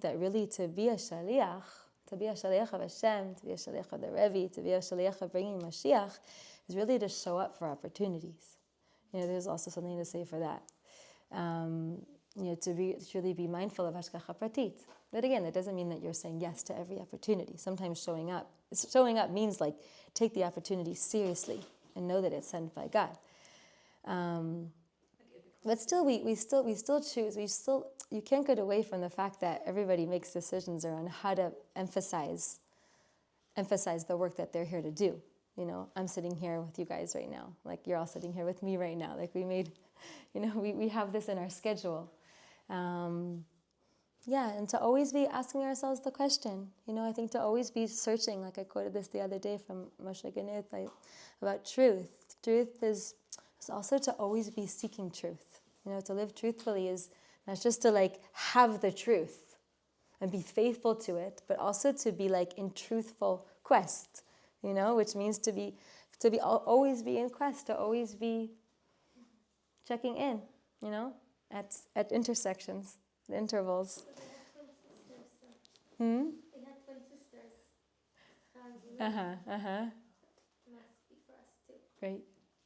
that really to be a shaliach of Hashem, to be a shaliach of the Rebbe, to be a shaliach of bringing Mashiach, is really to show up for opportunities. There's also something to say for that. To really be mindful of hashgacha pratit. But again, that doesn't mean that you're saying yes to every opportunity. Sometimes showing up means like take the opportunity seriously and know that it's sent by God. But still, we still choose. You can't get away from the fact that everybody makes decisions around how to emphasize the work that they're here to do. I'm sitting here with you guys right now, like you're all sitting here with me right now. Like we have this in our schedule. And to always be asking ourselves the question. I think to always be searching, like I quoted this the other day from Moshe Ganit about truth. Truth is also to always be seeking truth. To live truthfully is not just to like have the truth and be faithful to it, but also to be like in truthful quest, which means to always be in quest, to always be checking in, at intersections, at intervals. They had twin sisters. Must be for us too.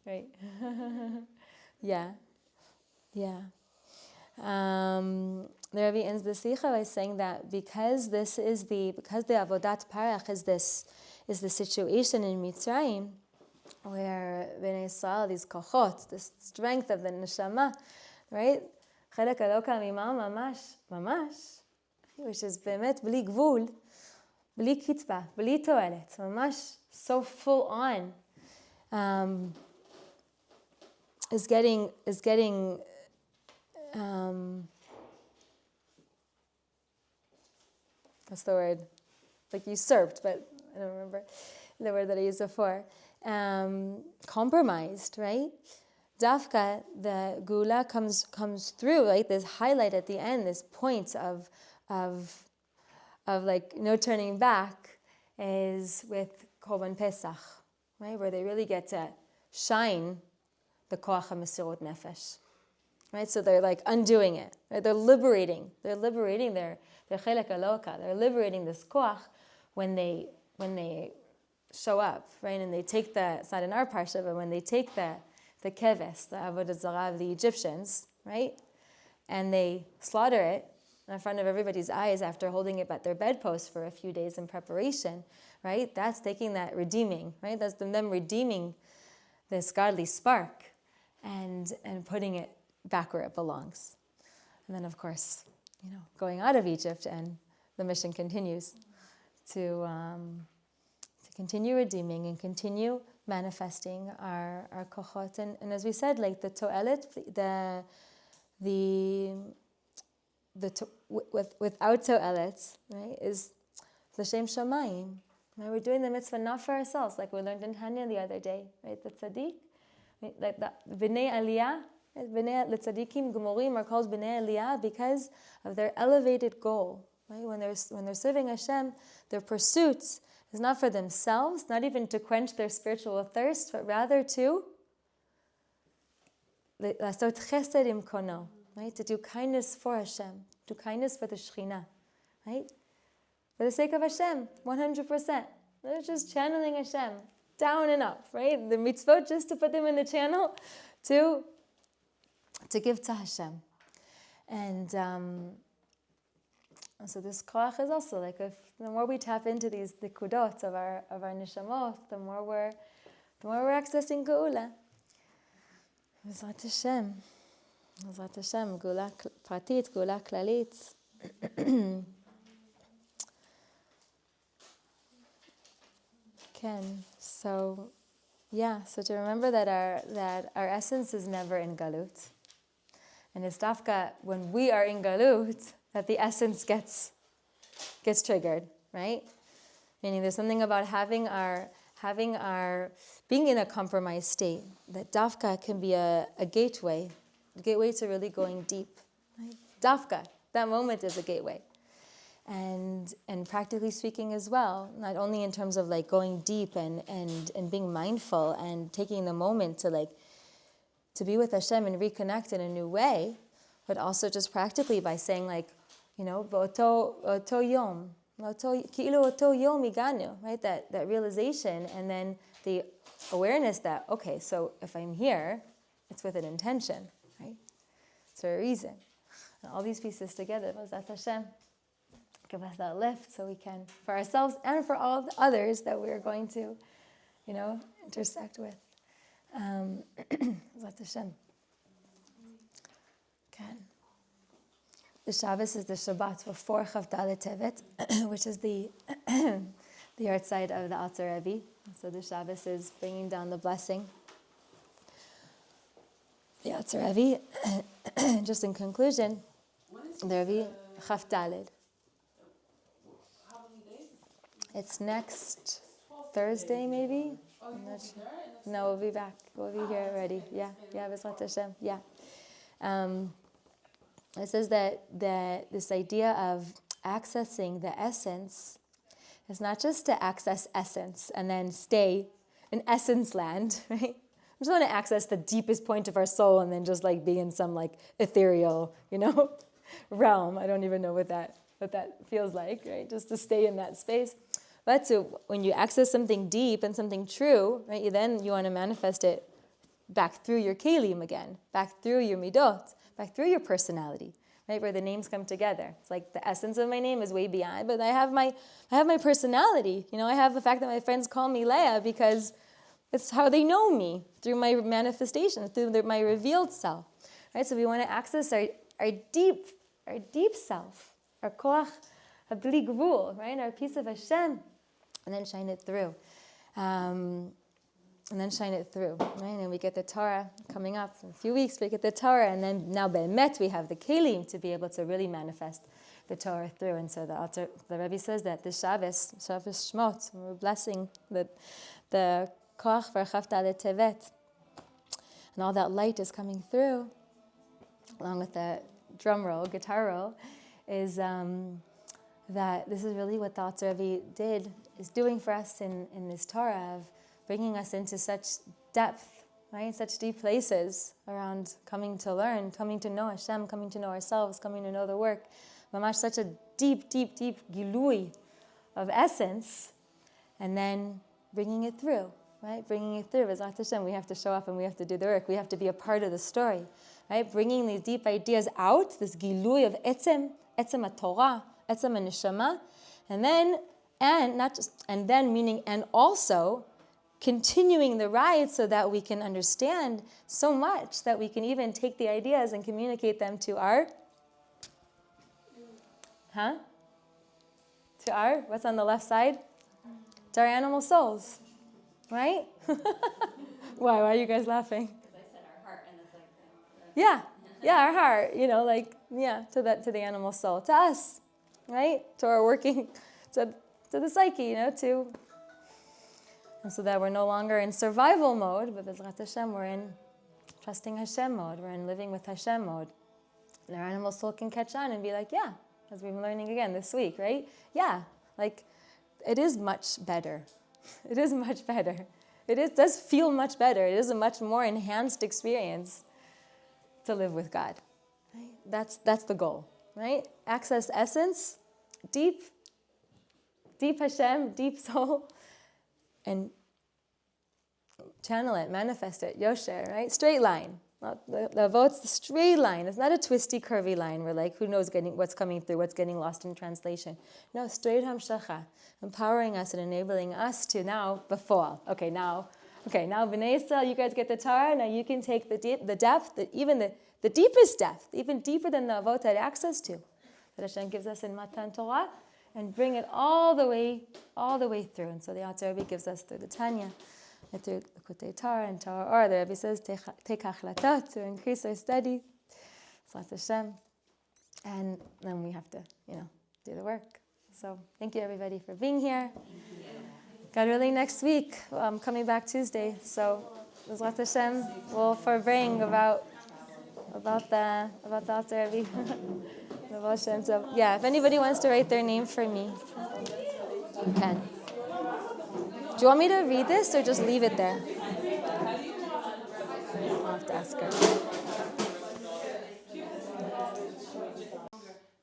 Right. Yeah. The Rebbe ends the Sikha by saying that because the Avodat Parach is the situation in Mitzrayim where Bnei Yisrael, these kochot, the strength of the neshama, right? Chelek Eloka mimam mamash, which is באמת bli gvul, bli kitzba, bli toelet, mamash so full on, is getting what's the word? Like usurped, but I don't remember the word that I used before. Compromised, right? Dafka, the Gula comes through, right? This highlight at the end, this point of like no turning back, is with Korban Pesach, right? Where they really get to shine the koach HaMesirut Nefesh, right? So they're like undoing it, right? They're liberating their Chelek Eloka. They're liberating this koach when they show up, right? And they take it's not in our parsha, but when they take the keves, the avodah zarah of the Egyptians, right? And they slaughter it in front of everybody's eyes after holding it at their bedpost for a few days in preparation, right? That's taking that redeeming, right? That's them redeeming this godly spark and putting it back where it belongs. And then, of course, going out of Egypt, and the mission continues to continue redeeming and continue manifesting our kochot. And as we said, like the to'elet, without to'elet, right, is l'shem shamayim. Right? We're doing the mitzvah not for ourselves, like we learned in Tanya the other day, right? The tzaddik, like the b'nei aliyah, the tzaddikim gemorim are called b'nei aliyah because of their elevated goal. Right? When they're serving Hashem, their pursuit is not for themselves, not even to quench their spiritual thirst, but rather to lasot chesed im kono, right? To do kindness for Hashem, do kindness for the Shekhinah, right? For the sake of Hashem, 100%. They're just channeling Hashem, down and up, right? The mitzvot, just to put them in the channel, to give to Hashem. And so this koach is also like, the more we tap into these nikudot of our neshamot, the more we're accessing geula. B'ezrat Hashem, geula pratit, geula klalit. So to remember that our essence is never in galut, and it's dafka when we are in galut that the essence gets triggered, right? Meaning there's something about having our being in a compromised state that dafka can be a gateway to really going deep, right? Dafka, that moment is a gateway. And practically speaking as well, not only in terms of like going deep and being mindful and taking the moment to be with Hashem and reconnect in a new way, but also just practically by saying like, Oto yom, ki'ilu oto yom iganu, right? That realization, and then the awareness that, okay, so if I'm here, it's with an intention, right? It's for a reason. And all these pieces together, B'ezrat Hashem, give us that lift so we can, for ourselves and for all the others that we're going to, intersect with. B'ezrat Hashem. Okay. The Shabbos is the Shabbat before Chav Dalet Tevet, which is the yard side of the Alter Rebbe. So the Shabbos is bringing down the blessing. The Alter Rebbe, just in conclusion, the Rebbe Chav Dalet. How many days? It's next Thursday, maybe. Oh, you won't be there? No, we'll be back. We'll be here already. Yeah, B'ezrat Hashem. Yeah. It says that this idea of accessing the essence is not just to access essence and then stay in essence land, right? I just want to access the deepest point of our soul and then just like be in some like ethereal, realm. I don't even know what that feels like, right? Just to stay in that space. But so when you access something deep and something true, right, you want to manifest it back through your kelim again, back through your midot, back through your personality, right, where the names come together. It's like the essence of my name is way beyond, but I have my personality. I have the fact that my friends call me Leah because it's how they know me, through my manifestation, through my revealed self, right? So we want to access our deep self, our koach habli gvul, right, our piece of Hashem, and then shine it through. Right? And we get the Torah coming up in a few weeks. We get the Torah, and then now be'emet we have the kelim to be able to really manifest the Torah through. And so the Rebbe says that this Shabbos Shemot, we're blessing the koach for Chav Dalet Tevet, and all that light is coming through, along with the drum roll, guitar roll, is that this is really what the Alter Rebbe is doing for us in this Torah of bringing us into such depth, right? Such deep places around coming to learn, coming to know Hashem, coming to know ourselves, coming to know the work. Mamash, such a deep, deep, deep gilui of essence, and then bringing it through, right? Bringing it through. B'ezrat Hashem, we have to show up and we have to do the work. We have to be a part of the story, right? Bringing these deep ideas out, this gilui of etzem HaTorah, etzem HaNeshama, and then also continuing the ride so that we can understand so much that we can even take the ideas and communicate them to what's on the left side? To our animal souls, right? Why are you guys laughing? Because I said our heart, and it's like Yeah, our heart, to the animal soul, to us, right? To our working, to the psyche, and so that we're no longer in survival mode, but B'ezrat Hashem, we're in trusting Hashem mode, we're in living with Hashem mode. And our animal soul can catch on and be like, yeah, as we've been learning again this week, right? Yeah, like, it is much better. It is much better. Does feel much better. It is a much more enhanced experience to live with God. Right? That's the goal, right? Access essence, deep Hashem, deep soul, and channel it, manifest it, yosher, right? Straight line. The vote's the straight line. It's not a twisty, curvy line where who knows what's coming through, what's getting lost in translation. No, straight hamshacha, empowering us and enabling us to now befall. Okay, now, B'nai Yisrael, you guys get the Torah. Now you can take the depth, even the deepest depth, even deeper than the vote had access to, that Hashem gives us in Matan Torah, and bring it all the way through. And so the Alter Rebbe gives us through the Tanya, and through the Kutei Torah and Torah Or. The Rebbe says, take achlatot to increase our study. B'ezrat Hashem. And then we have to, do the work. So thank you everybody for being here. God willing, next week, I'm coming back Tuesday. So B'ezrat Hashem, we'll forbearing about the Alter Rebbe. So, yeah, if anybody wants to write their name for me, you can. Do you want me to read this or just leave it there? I'll have to ask her.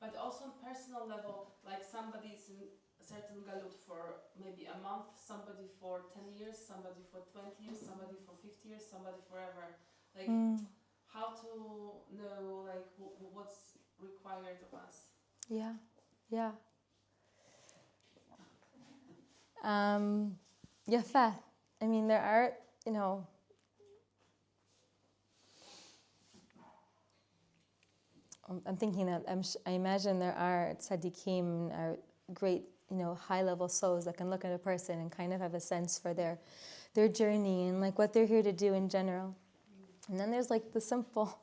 But also in personal level, like somebody's in a certain galut for maybe a month, somebody for 10 years, somebody for 20 years, somebody for 50 years, somebody forever. Like, how to know, like, what's required of us? Yeah, yeah. Yafa. I mean, there are, I'm thinking that I imagine there are tzaddikim, are great, high-level souls that can look at a person and kind of have a sense for their journey and like what they're here to do in general. And then there's like the simple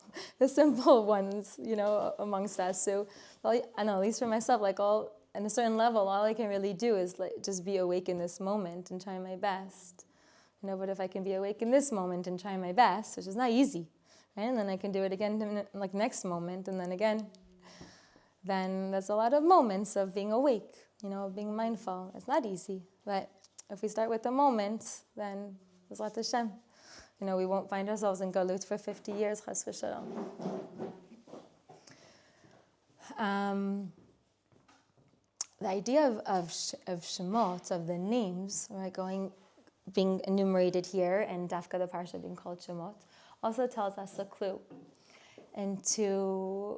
ones, amongst us. So, well, I know, at least for myself, like on a certain level, all I can really do is like just be awake in this moment and try my best. But if I can be awake in this moment and try my best, which is not easy, right? And then I can do it again like next moment, and then again. Then there's a lot of moments of being awake, of being mindful. It's not easy, but if we start with the moment, then there's lot Hashem. We won't find ourselves in Galut for 50 years, chas v'shalom. The idea of Shemot, of the names, right, being enumerated here, and Dafka the Parsha being called Shemot, also tells us a clue into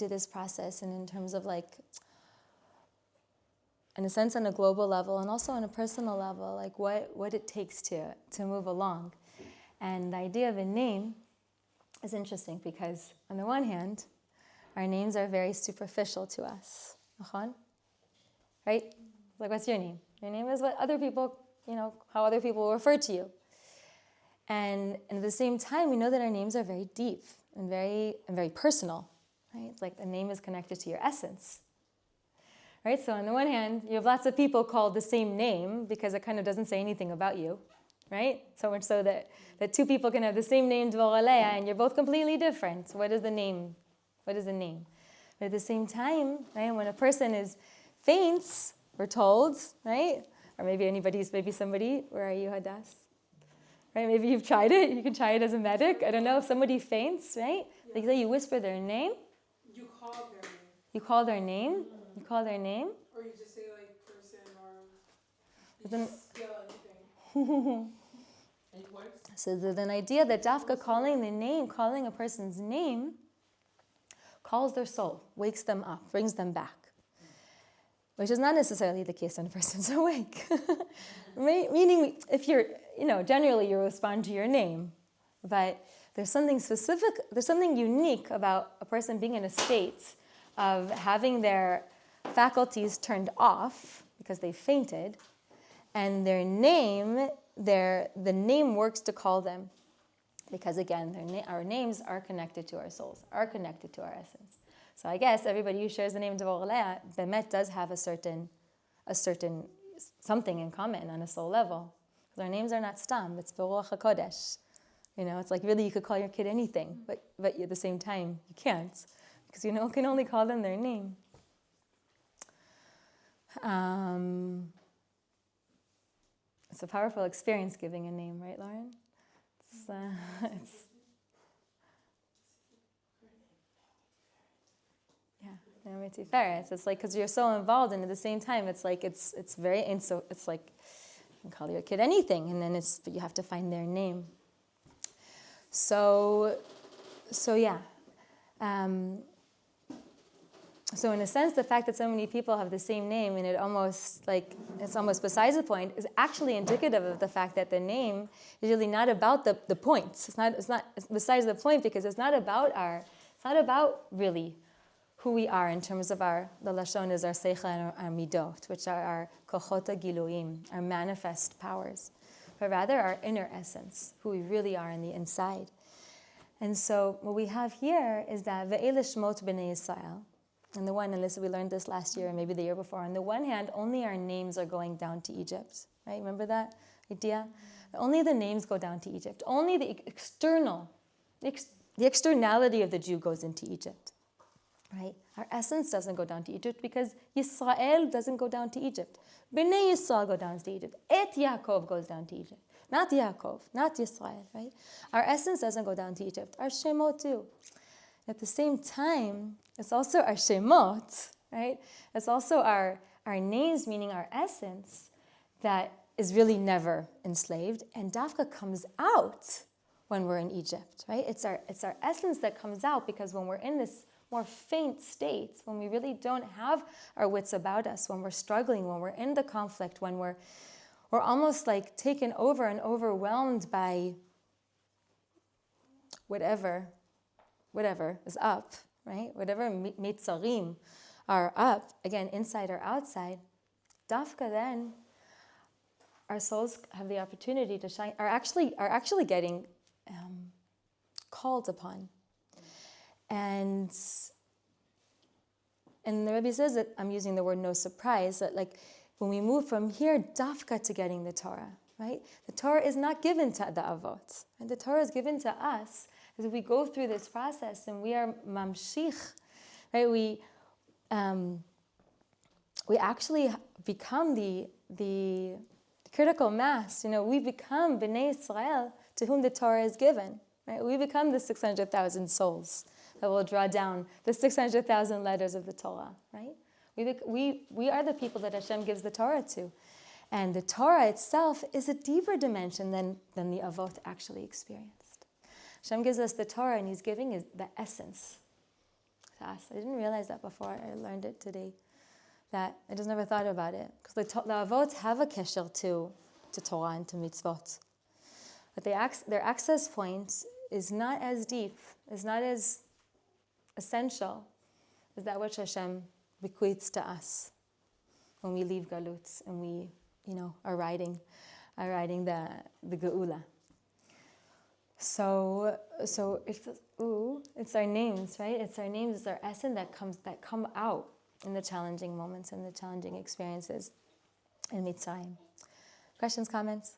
this process, and in terms of like, in a sense, on a global level, and also on a personal level, like what it takes to move along. And the idea of a name is interesting because, on the one hand, our names are very superficial to us. Right? Like, what's your name? Your name is what other people, how other people refer to you. And at the same time, we know that our names are very deep and very personal. Right? It's like a name is connected to your essence. Right? So on the one hand, you have lots of people called the same name because it kind of doesn't say anything about you. Right? So much so that two people can have the same name, Dvoraleya, and you're both completely different. What is the name? What is the name? But at the same time, right, when a person faints, we're told, right? Or maybe somebody, where are you, Hadass? Right? Maybe you've tried it. You can try it as a medic. I don't know, if somebody faints, right? Yeah. Like you whisper their name. You call their name. You call their name? Mm. You call their name? Or you just say like person, or you just yell anything. It works. So there's an idea that Dafka calling a person's name, calls their soul, wakes them up, brings them back. Which is not necessarily the case when a person's awake. Meaning, if you're, generally you respond to your name, but there's something specific, there's something unique about a person being in a state of having their faculties turned off because they fainted, and their name, the name works to call them. Because again, our names are connected to our souls, are connected to our essence. So I guess everybody who shares the name Dvoraleya, Bemet does have a certain something in common on a soul level. Because our names are not stam, it's Beruach HaKodesh. It's like really you could call your kid anything, but at the same time you can't. Because you can only call them their name. It's a powerful experience giving a name, right, Lauren? It's like, because you're so involved, and at the same time, it's like it's very, and so it's like you can call your kid anything, and then but you have to find their name. So yeah. So in a sense, the fact that so many people have the same name, and it's almost besides the point, is actually indicative of the fact that the name is really not about the points. It's besides the point, because it's not about really who we are in terms of the lashon is our seicha and our midot, which are our kochot giluim, our manifest powers, but rather our inner essence, who we really are in the inside. And so what we have here is that ve'ele shmot b'nei Yisrael. On the one, and we learned this last year, and maybe the year before. On the one hand, only our names are going down to Egypt, right? Remember that idea? Only the names go down to Egypt. Only the externality of the Jew goes into Egypt, right? Our essence doesn't go down to Egypt because Yisrael doesn't go down to Egypt. Bnei Yisrael go down to Egypt. Et Yaakov goes down to Egypt. Not Yaakov, not Yisrael, right? Our essence doesn't go down to Egypt. Our Shemot too. At the same time, it's also our Shemot, right? It's also our names, meaning our essence, that is really never enslaved, and dafka comes out when we're in Egypt, right? It's our essence that comes out, because when we're in this more faint state, when we really don't have our wits about us, when we're struggling, when we're in the conflict, when we're almost like taken over and overwhelmed by whatever is up, right? Whatever mitzarim are up, again, inside or outside, dafka then, our souls have the opportunity to shine, are actually getting called upon. And the Rebbe says that, I'm using the word no surprise, that like when we move from here, dafka to getting the Torah, right? The Torah is not given to the Avot. And the Torah is given to us as we go through this process, and we are mamshich, right? We actually become the critical mass. We become Bnei Israel to whom the Torah is given, right? We become the 600,000 souls that will draw down the 600,000 letters of the Torah, right? We are the people that Hashem gives the Torah to. And the Torah itself is a deeper dimension than the Avot actually experienced. Hashem gives us the Torah, and He's giving us the essence to us. I didn't realize that before I learned it today. That I just never thought about it. Because the Avot have a kesher to Torah and to mitzvot. But their access point is not as deep, is not as essential as that which Hashem bequeaths to us when we leave Galut and we, are riding the Geula. So it's our names, right? It's our names, it's our essence that come out in the challenging moments and the challenging experiences in Mitzrayim. Questions, comments?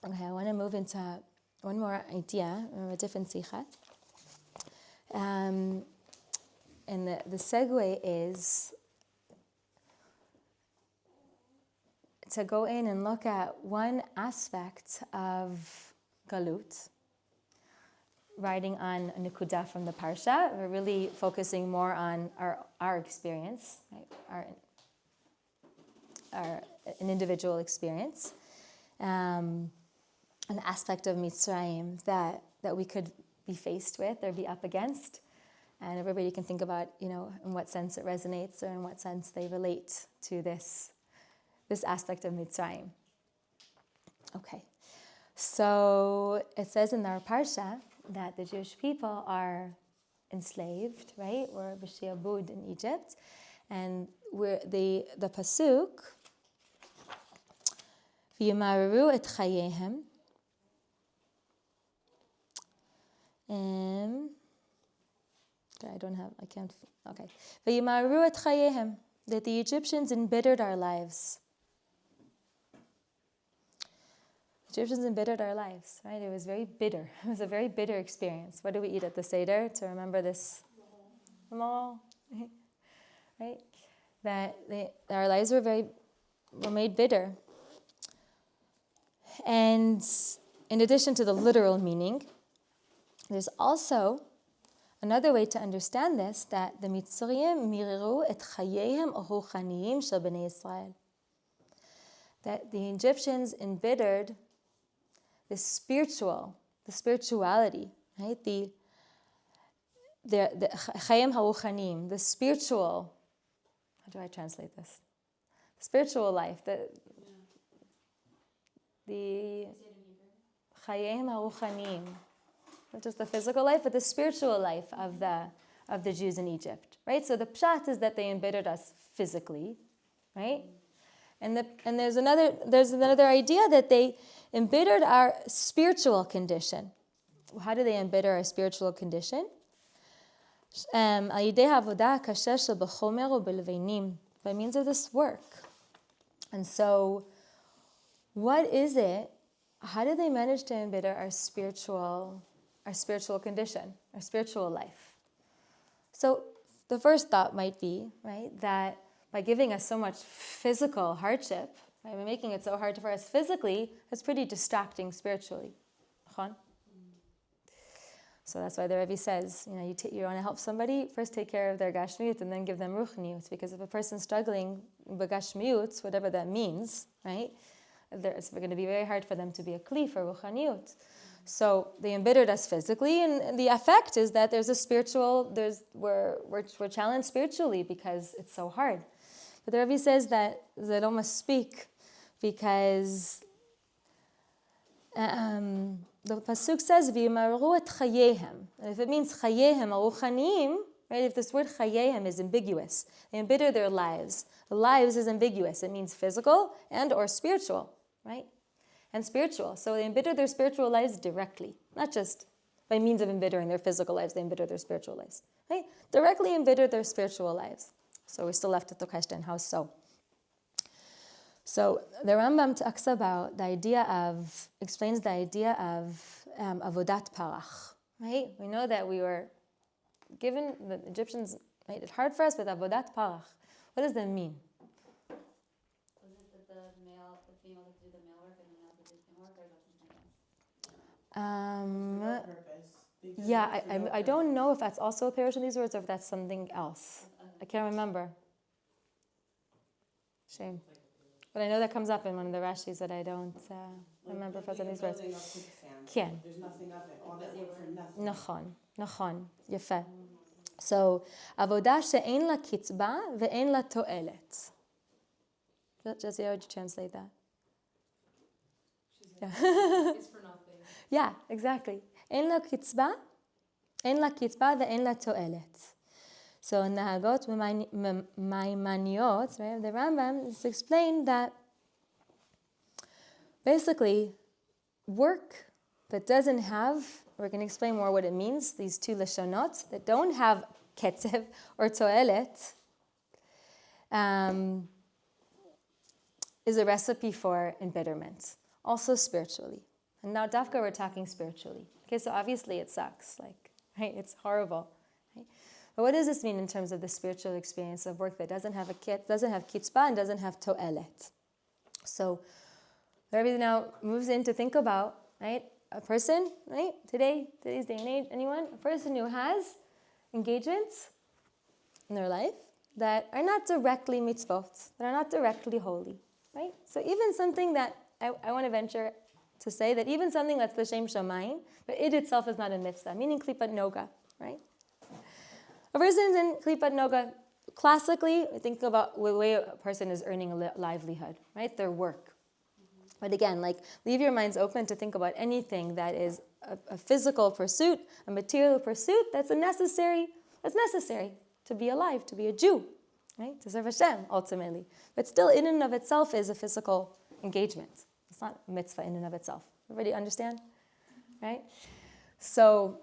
Okay, I want to move into one more idea, or a different sikha. And the segue is to go in and look at one aspect of Galut, riding on a nekuda from the Parsha. We're really focusing more on our experience, right? An individual experience. An aspect of Mitzrayim that we could be faced with or be up against. And everybody can think about, in what sense it resonates or in what sense they relate to this aspect of Mitzrayim. Okay. So it says in our Parsha that the Jewish people are enslaved, right? We're b'shiabud in Egypt. And we're the pasuk, v'yimareru et chayehem. V'yimareru et chayehem, that the Egyptians embittered our lives. Egyptians embittered our lives, right? It was very bitter. It was a very bitter experience. What do we eat at the Seder to remember this? Mahal, right? That our lives were made bitter. And in addition to the literal meaning, there's also another way to understand this, that the Mitzrayim miriru et chayehem oruchaniyim shel bnei Israel. That the Egyptians embittered the spirituality, right? The chayim haruchanim, the spiritual. How do I translate this? Spiritual life. The chayim haruchanim, not just the physical life, but the spiritual life of the Jews in Egypt, right? So the pshat is that they embittered us physically, right? And there's another idea that they embittered our spiritual condition. How do they embitter our spiritual condition? By means of this work. And so, what is it? How do they manage to embitter our spiritual condition, our spiritual life? So the first thought might be, right, that by giving us so much physical hardship, right, by making it so hard for us physically, it's pretty distracting spiritually. So that's why the Rebbe says, you want to help somebody, first take care of their gashmiut and then give them ruchniut. Because if a person's struggling b'gashmiut, whatever that means, right, it's going to be very hard for them to be a kli for ruchaniut. So they embittered us physically, and the effect is that there's a spiritual, we're challenged spiritually because it's so hard. But the Rebbe says that Zedom must speak because the pasuk says v'yimaru et chayehem, and if it means chayehem aruchanim, right? If this word chayehem is ambiguous, they embitter their lives. The lives is ambiguous. It means physical and or spiritual, right? And spiritual. So they embitter their spiritual lives directly, not just by means of embittering their physical lives. They embitter their spiritual lives, right? Directly embitter their spiritual lives. So we're still left with the question, how so? So the Rambam talks about explains the idea of avodat parach, right? We know that we were given, the Egyptians made it hard for us with avodat parach. What does that mean? Was it that the female would do the male work and the male would do the female work, or is that something else? Yeah, I don't know if that's also a parish in these words or if that's something else. I can't remember. Shame. But I know that comes up in one of the Rashis that I don't remember if it's in these words. Ken. There's nothing of it. All that work for nothing. Nachon. Yefeh. So, avodah she'ein la kitzba ve'ein la to'elet. Jesse, how would you translate that? Yeah. It's for nothing. Yeah, exactly. Ein la kitzba ve'ein la to'elet. So in the Hagot Maimoniot, right, the Rambam is explained that basically work that doesn't have, we're going to explain more what it means, these two lashonot, that don't have ketzev or toelet, is a recipe for embitterment, also spiritually. And now Dafka, we're talking spiritually. Okay, so obviously it sucks, right? It's horrible. Right? But what does this mean in terms of the spiritual experience of work that doesn't have kitzpah and doesn't have to'elet? So the Rebbe now moves in to think about, right, a person, right, today's day and age, anyone? A person who has engagements in their life that are not directly mitzvot, that are not directly holy, right? So even something that, I want to venture to say that even something that's l'shem shamayim, but it itself is not a mitzvah, meaning klipat noga, right? A person's in klipat noga, classically, think about the way a person is earning a livelihood, right? Their work. But again, leave your minds open to think about anything that is a physical pursuit, a material pursuit that's necessary to be alive, to be a Jew, right? To serve Hashem, ultimately. But still, in and of itself is a physical engagement. It's not a mitzvah in and of itself. Everybody understand? Right? So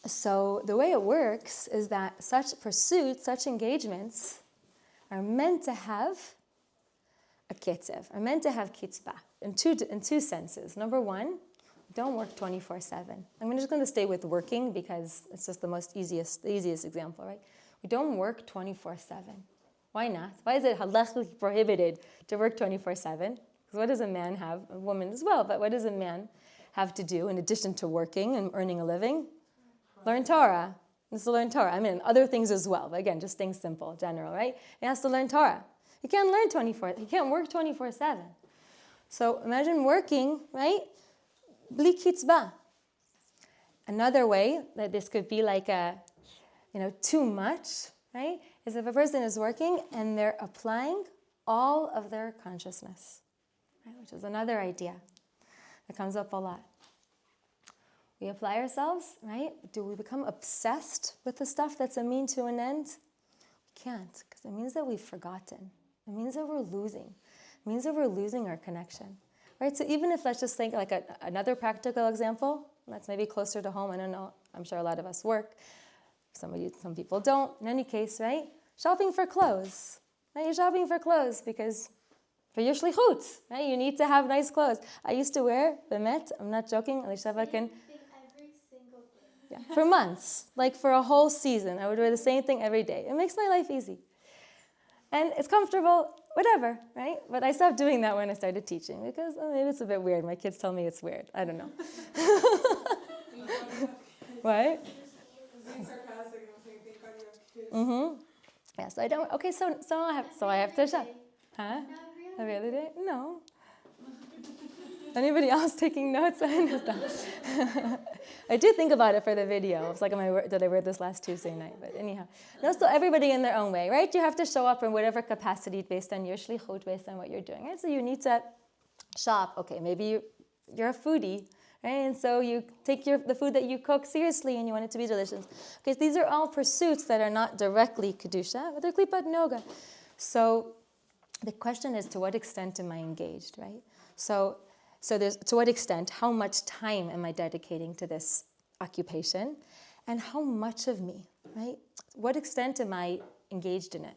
the way it works is that such pursuits, such engagements, are meant to have a ketzev, are meant to have kitzbah in two senses. Number one, don't work 24/7. I'm just going to stay with working because it's just the easiest example, right? We don't work 24/7. Why not? Why is it halachically prohibited to work 24/7? Because what does a man have, a woman as well, but what does a man have to do in addition to working and earning a living? Learn Torah. He has to learn Torah. I mean, other things as well, but again, just things simple, general, right? He has to learn Torah. He can't he can't work 24/7. So imagine working, right? Bli kitzbah. Another way that this could be too much, right? Is if a person is working and they're applying all of their consciousness, right? Which is another idea that comes up a lot. We apply ourselves, right? Do we become obsessed with the stuff that's a mean to an end? We can't, because it means that we've forgotten. It means that we're losing. It means that we're losing our connection, right? So even if, let's just think another practical example, that's maybe closer to home. I don't know. I'm sure a lot of us work. Some people don't. In any case, right? Shopping for clothes. Right? You're shopping for clothes because for your shlichut, right? You need to have nice clothes. I used to wear, bemet, I'm not joking, Every single day. yeah, for months, for a whole season. I would wear the same thing every day. It makes my life easy. And it's comfortable, whatever, right? But I stopped doing that when I started teaching because maybe it's a bit weird. My kids tell me it's weird. I don't know. What? Being sarcastic and saying, thank God you have kids. Mm-hmm. Yeah, so I don't, okay, so I have to shop. Huh? Not A really. really day? No. Anybody else taking notes? I do think about it for the video. It's like, did I wear this last Tuesday night? But anyhow. No, so everybody in their own way, right? You have to show up in whatever capacity based on your shlichut, based on what you're doing, right? So you need to shop. Okay, maybe you're a foodie, right? And so you take the food that you cook seriously and you want it to be delicious. Okay, so these are all pursuits that are not directly kedusha, but they're klipat noga. So the question is, to what extent am I engaged, right? So there's, to what extent, how much time am I dedicating to this occupation, and how much of me, right? What extent am I engaged in it?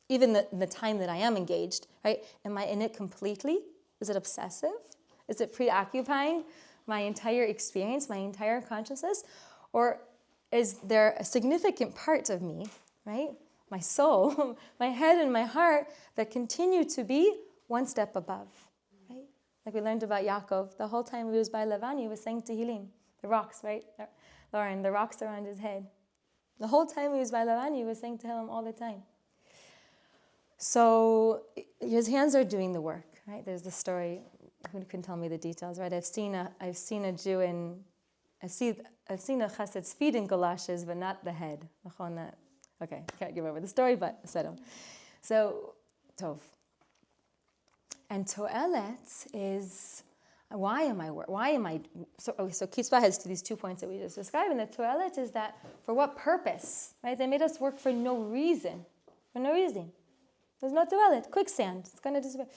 Even the time that I am engaged, right? Am I in it completely? Is it obsessive? Is it preoccupying my entire experience, my entire consciousness? Or is there a significant part of me, right? My soul, my head and my heart that continue to be one step above, right? Like we learned about Yaakov, the whole time he was by Lavan, he was saying Tehillim, the rocks, right? Lauren, the rocks around his head. The whole time he was by Lavan, he was saying Tehillim all the time. So his hands are doing the work, right? There's the story. Who can tell me the details, right? I've seen a Jew in, I've seen a chassid's feet in galoshes, but not the head. Okay, can't give over the story, but Sedom. So, Tov. And To'elet is, why am I, so Kitzvah has these 2 points that we just described, and the To'elet is that, for what purpose, right? They made us work for no reason. For no reason. There's no To'elet, quicksand, it's going to disappear.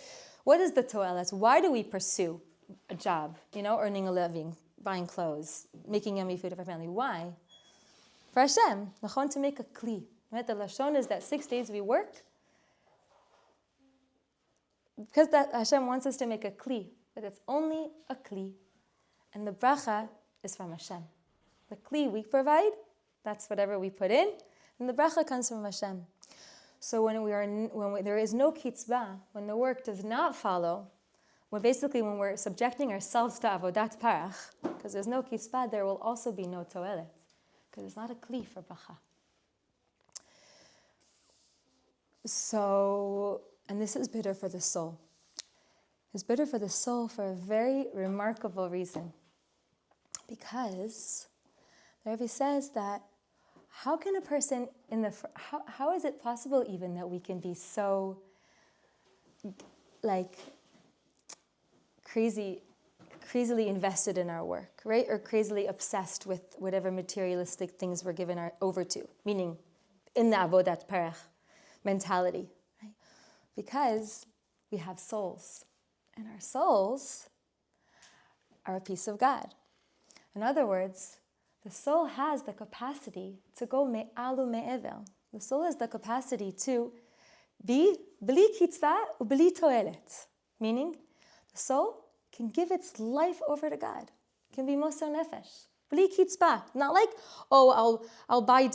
What is the To'elet? Why do we pursue a job, earning a living, buying clothes, making yummy food for our family? Why? For Hashem, Lachon, to make a kli. Right? The Lashon is that 6 days we work, because that Hashem wants us to make a kli, but it's only a kli. And the bracha is from Hashem. The kli we provide, that's whatever we put in, and the bracha comes from Hashem. So when there is no kitzvah, when the work does not follow, when we're subjecting ourselves to avodat parach, because there's no kitzvah, there will also be no to'elet, because it's not a kli for bracha. So, and this is bitter for the soul. It's bitter for the soul for a very remarkable reason. Because the Rebbe says that how can a person how is it possible even that we can be so crazily invested in our work, right? Or crazily obsessed with whatever materialistic things we're given over to, meaning in the avodat parach mentality, right? Because we have souls, and our souls are a piece of God. In other words, the soul has the capacity to go me'alu me'evel. The soul has the capacity to be bli kitzvah u bli to'elet, meaning the soul can give its life over to God, can be moser nefesh. Bli kitzvah, not like, oh, I'll bow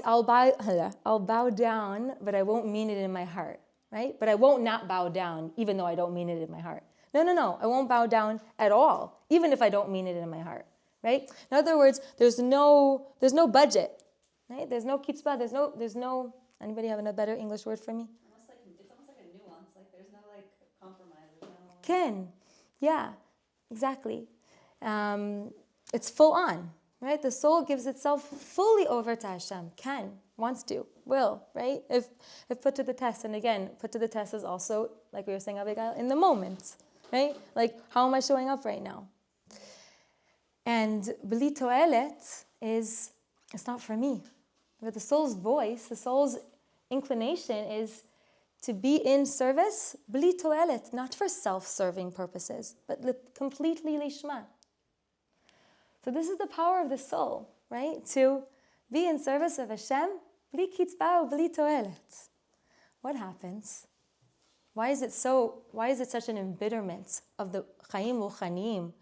down, but I won't mean it in my heart, right? But I won't not bow down, even though I don't mean it in my heart. No, I won't bow down at all, even if I don't mean it in my heart, right? In other words, there's no budget, right? There's no kitzvah, there's no, anybody have a better English word for me? It's almost like a nuance, like there's no compromise, there's no... Ken, yeah, exactly. It's full on. Right? The soul gives itself fully over to Hashem. Can, wants to, will, right? If put to the test, and again, put to the test is also, like we were saying, Abigail, in the moment, right? Like, how am I showing up right now? And bli to'elet it's not for me. But the soul's voice, the soul's inclination is to be in service, bli to'elet, not for self-serving purposes, but completely lishma. So this is the power of the soul, right? To be in service of Hashem, bli kitzvah, bli to'elet. What happens? Why is it such an embitterment of the chayim ruchanim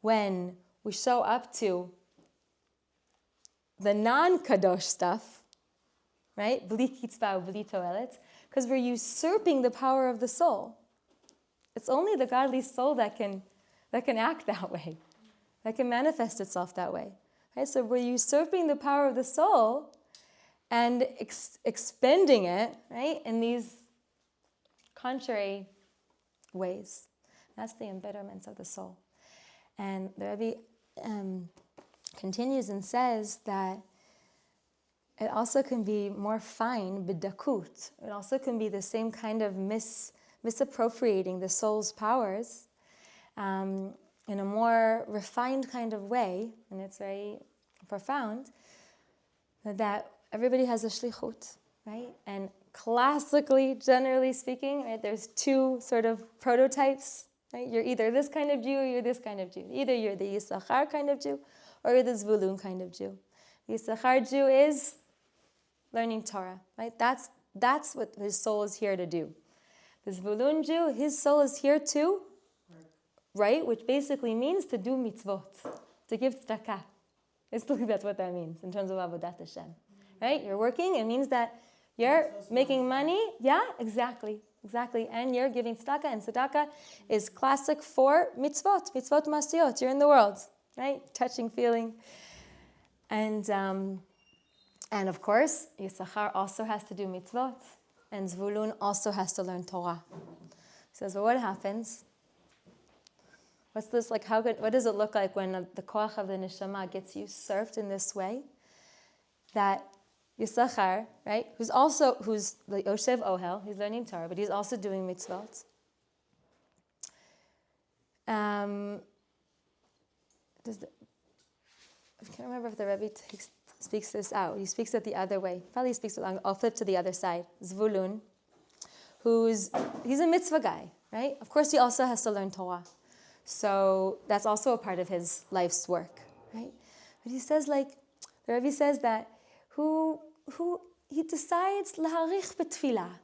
when we show up to the non-kadosh stuff, right? Bli kitzvah, bli to'elet, because we're usurping the power of the soul. It's only the godly soul that can act that way. That can manifest itself that way. right? So we're usurping the power of the soul and expending it, right, in these contrary ways. That's the embitterment of the soul. And the Rebbe continues and says that it also can be more fine, bidakut. It also can be the same kind of misappropriating the soul's powers in a more refined kind of way, and it's very profound, that everybody has a shlichut, right? And classically, generally speaking, right, there's two sort of prototypes, right? You're either this kind of Jew or you're this kind of Jew. Either you're the Yisachar kind of Jew or you're the Zvulun kind of Jew. The Yisachar Jew is learning Torah, right? That's what his soul is here to do. The Zvulun Jew, his soul is here to, right? Which basically means to do mitzvot, to give tzedakah. That's what that means in terms of Avodat Hashem, right? You're working, it means that you're making money. Yeah, exactly. And you're giving tzedakah, and tzedakah is classic for mitzvot masiyot. You're in the world, right? Touching, feeling. And of course, Yisachar also has to do mitzvot, and Zvulun also has to learn Torah. He says, well, what happens? What's this like? What does it look like when the koach of the neshama gets usurped in this way? That Yisachar, right, who's the Oshev Ohel, he's learning Torah, but he's also doing mitzvot. I can't remember if the Rebbe speaks this out. He speaks it the other way. Probably speaks it. I'll flip to the other side. Zvulun, he's a mitzvah guy, right? Of course, he also has to learn Torah. So that's also a part of his life's work, right? But he says, the Rebbe says that who he decides laharich betfilah.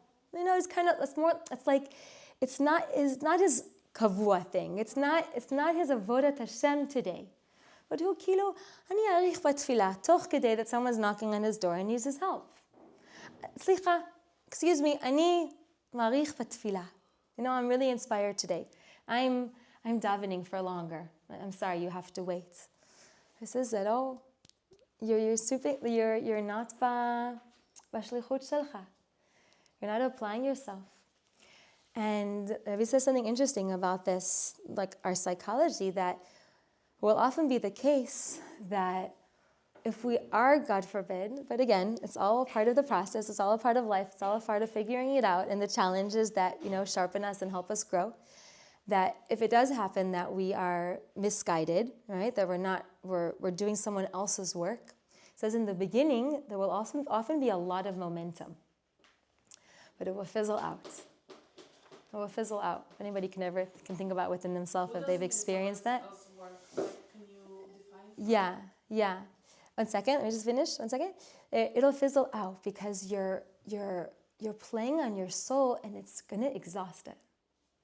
It's not his kavua thing. It's not his avodat Hashem today. But who ani arich betfilah toch kedei that someone's knocking on his door and needs his help. Excuse me, ani marich betfilah. I'm really inspired today. I'm davening for longer. I'm sorry, you have to wait. He says that, you're not b'shlichut shelcha. You're not applying yourself. And Rabbi says something interesting about this, like our psychology, that will often be the case that if we are, God forbid, but again, it's all a part of the process, it's all a part of life, it's all a part of figuring it out, and the challenges that, sharpen us and help us grow, that if it does happen that we are misguided, right, that we're doing someone else's work, it says in the beginning, there will often be a lot of momentum, but it will fizzle out. It will fizzle out. If anybody can think about within themselves if they've experienced that. Can you define? Yeah. 1 second, let me just finish. 1 second. It'll fizzle out because you're playing on your soul and it's gonna exhaust it.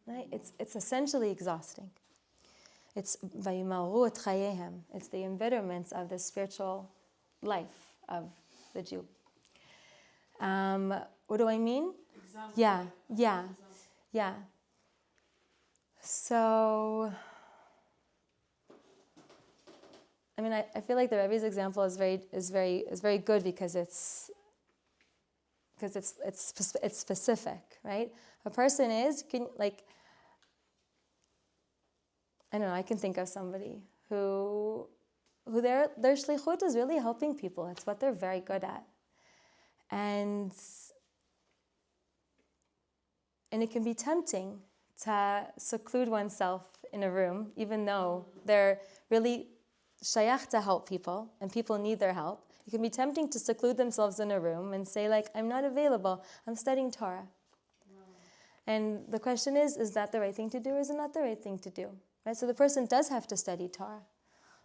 Right? It's essentially exhausting. It's vayimaru et chayehem. It's the embitterments of the spiritual life of the Jew. What do I mean? Example. Yeah. So, I feel like the Rebbe's example is very good because it's specific, right? A person I can think of somebody who their shlichut is really helping people. It's what they're very good at. And it can be tempting to seclude oneself in a room, even though they're really shayach to help people, and people need their help. It can be tempting to seclude themselves in a room and say, I'm not available, I'm studying Torah. And the question is that the right thing to do, or is it not the right thing to do? Right? So the person does have to study Torah,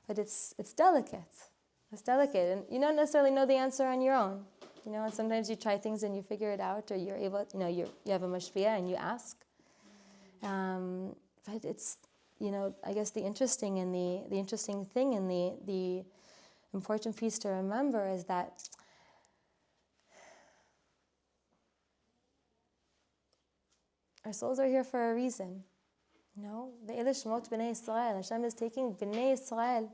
but it's delicate. It's delicate, and you don't necessarily know the answer on your own. And sometimes you try things and you figure it out, or you're able, you have a mashpia and you ask. But it's, I guess the interesting thing and the important piece to remember is that our souls are here for a reason. The Shemot B'nai Yisrael. Hashem is taking B'nai Yisrael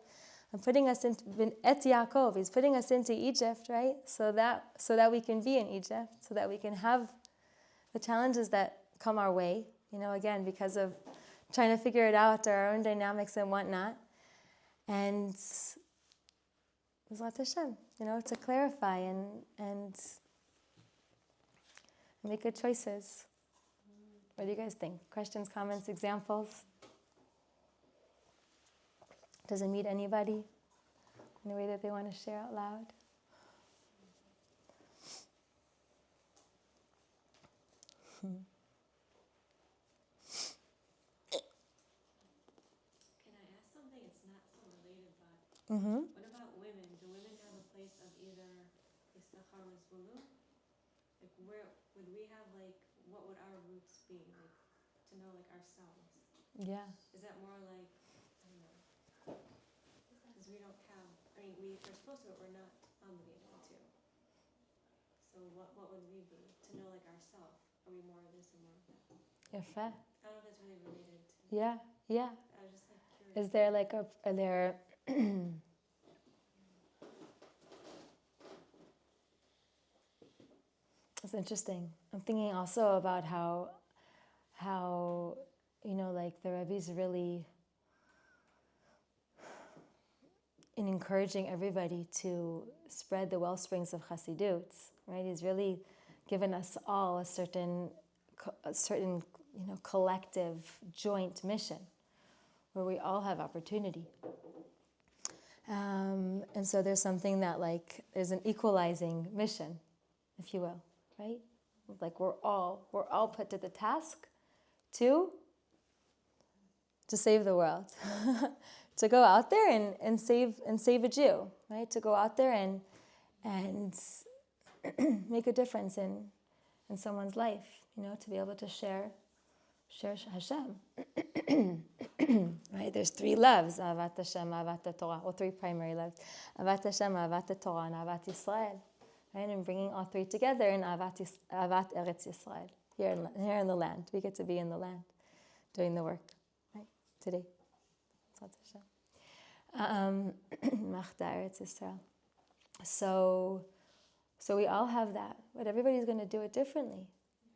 and putting us into Et Yaakov. He's putting us into Egypt, right? So that we can be in Egypt, so that we can have the challenges that come our way. Again, because of trying to figure it out, our own dynamics and whatnot. And B'ezrat Hashem, to clarify and make good choices. What do you guys think? Questions, comments, examples? Does it meet anybody in a way that they want to share out loud? Can I ask something? It's not so related, but Mm-hmm. what about women? Do women have a place of either Issachar or Zvulun? Like, where would we have, like, what would our roots be, like, to know, like, ourselves? Yeah. Is that more like, I don't know, because we don't have, I mean, we're supposed to, but we're not obligated to. So what would we be to know, like, ourselves? Are we more of this or more of that? Yafa. I don't know if that's really related to. Yeah. I was just like curious. Is there like are there It's interesting. I'm thinking also about how like the Rebbe's really in encouraging everybody to spread the well springs of Chassidut, right? He's really given us all a certain collective joint mission where we all have opportunity. And so there's something that there's an equalizing mission, if you will, right? Like we're all put to the task to save the world, to go out there and save a Jew, right? To go out there and make a difference in someone's life, to be able to share Hashem. Right? There's three loves: Ahavat Hashem, Ahavat Torah, or three primary loves: Ahavat Hashem, Ahavat Torah, and Ahavat Yisrael. Right? And bringing all three together in Ahavat Eretz Yisrael. Here in the land, we get to be in the land, doing the work. Right? Today, B'ezrat Hashem. Machda Eretz Yisrael. So we all have that, but everybody's going to do it differently.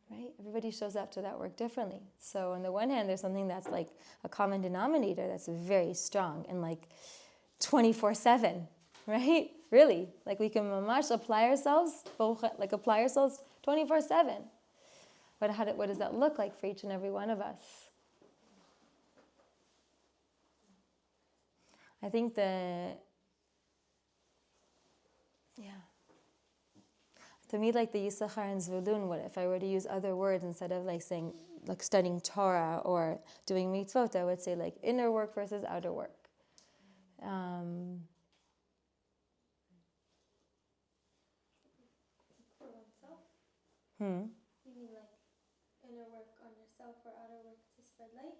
Right? Everybody shows up to that work differently. So on the one hand, there's something that's like a common denominator that's very strong and 24/7, right? Really, we can mamash apply ourselves 24/7. But what does that look like for each and every one of us? I think to me, the Yisachar and Zvulun, what if I were to use other words instead of saying studying Torah or doing mitzvot, I would say inner work versus outer work. For oneself? You mean inner work on yourself or outer work to spread light?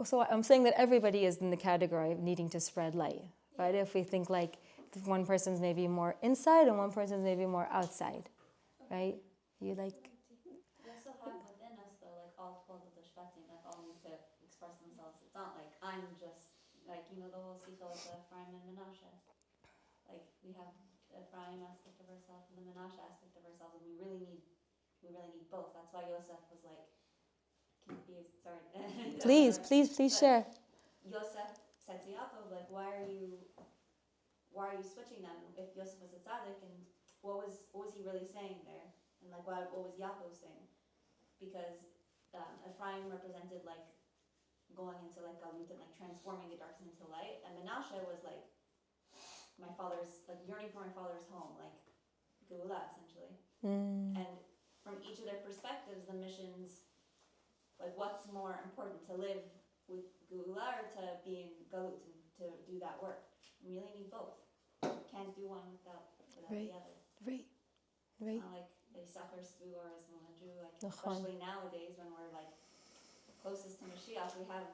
So I'm saying that everybody is in the category of needing to spread light. But if we think one person's maybe more inside and one person's maybe more outside, right? You We also have within us though, all 12 of the Shvatim, all need to express themselves. It's not I'm just, the whole Sikha with Ephraim and Menashe. We have the Ephraim aspect of ourselves and the Menashe aspect of ourselves, and we really need both. That's why Yosef was can you be, sorry. please share. Yosef said to Yaakov, why are you switching them? If Yosef was a tzaddik, and what was he really saying there? And what was Yaakov saying? Because Ephraim represented going into galut and transforming the darkness into light, and Menashe was my father's yearning for my father's home, Geulah essentially. And from each of their perspectives, the missions, what's more important, to live with Geulah or to be in galut and to do that work? We really need both. Can't do one without Right. the other. Right. It's not a sucker stew or a Jew, especially nowadays when we're closest to Mashiach, we have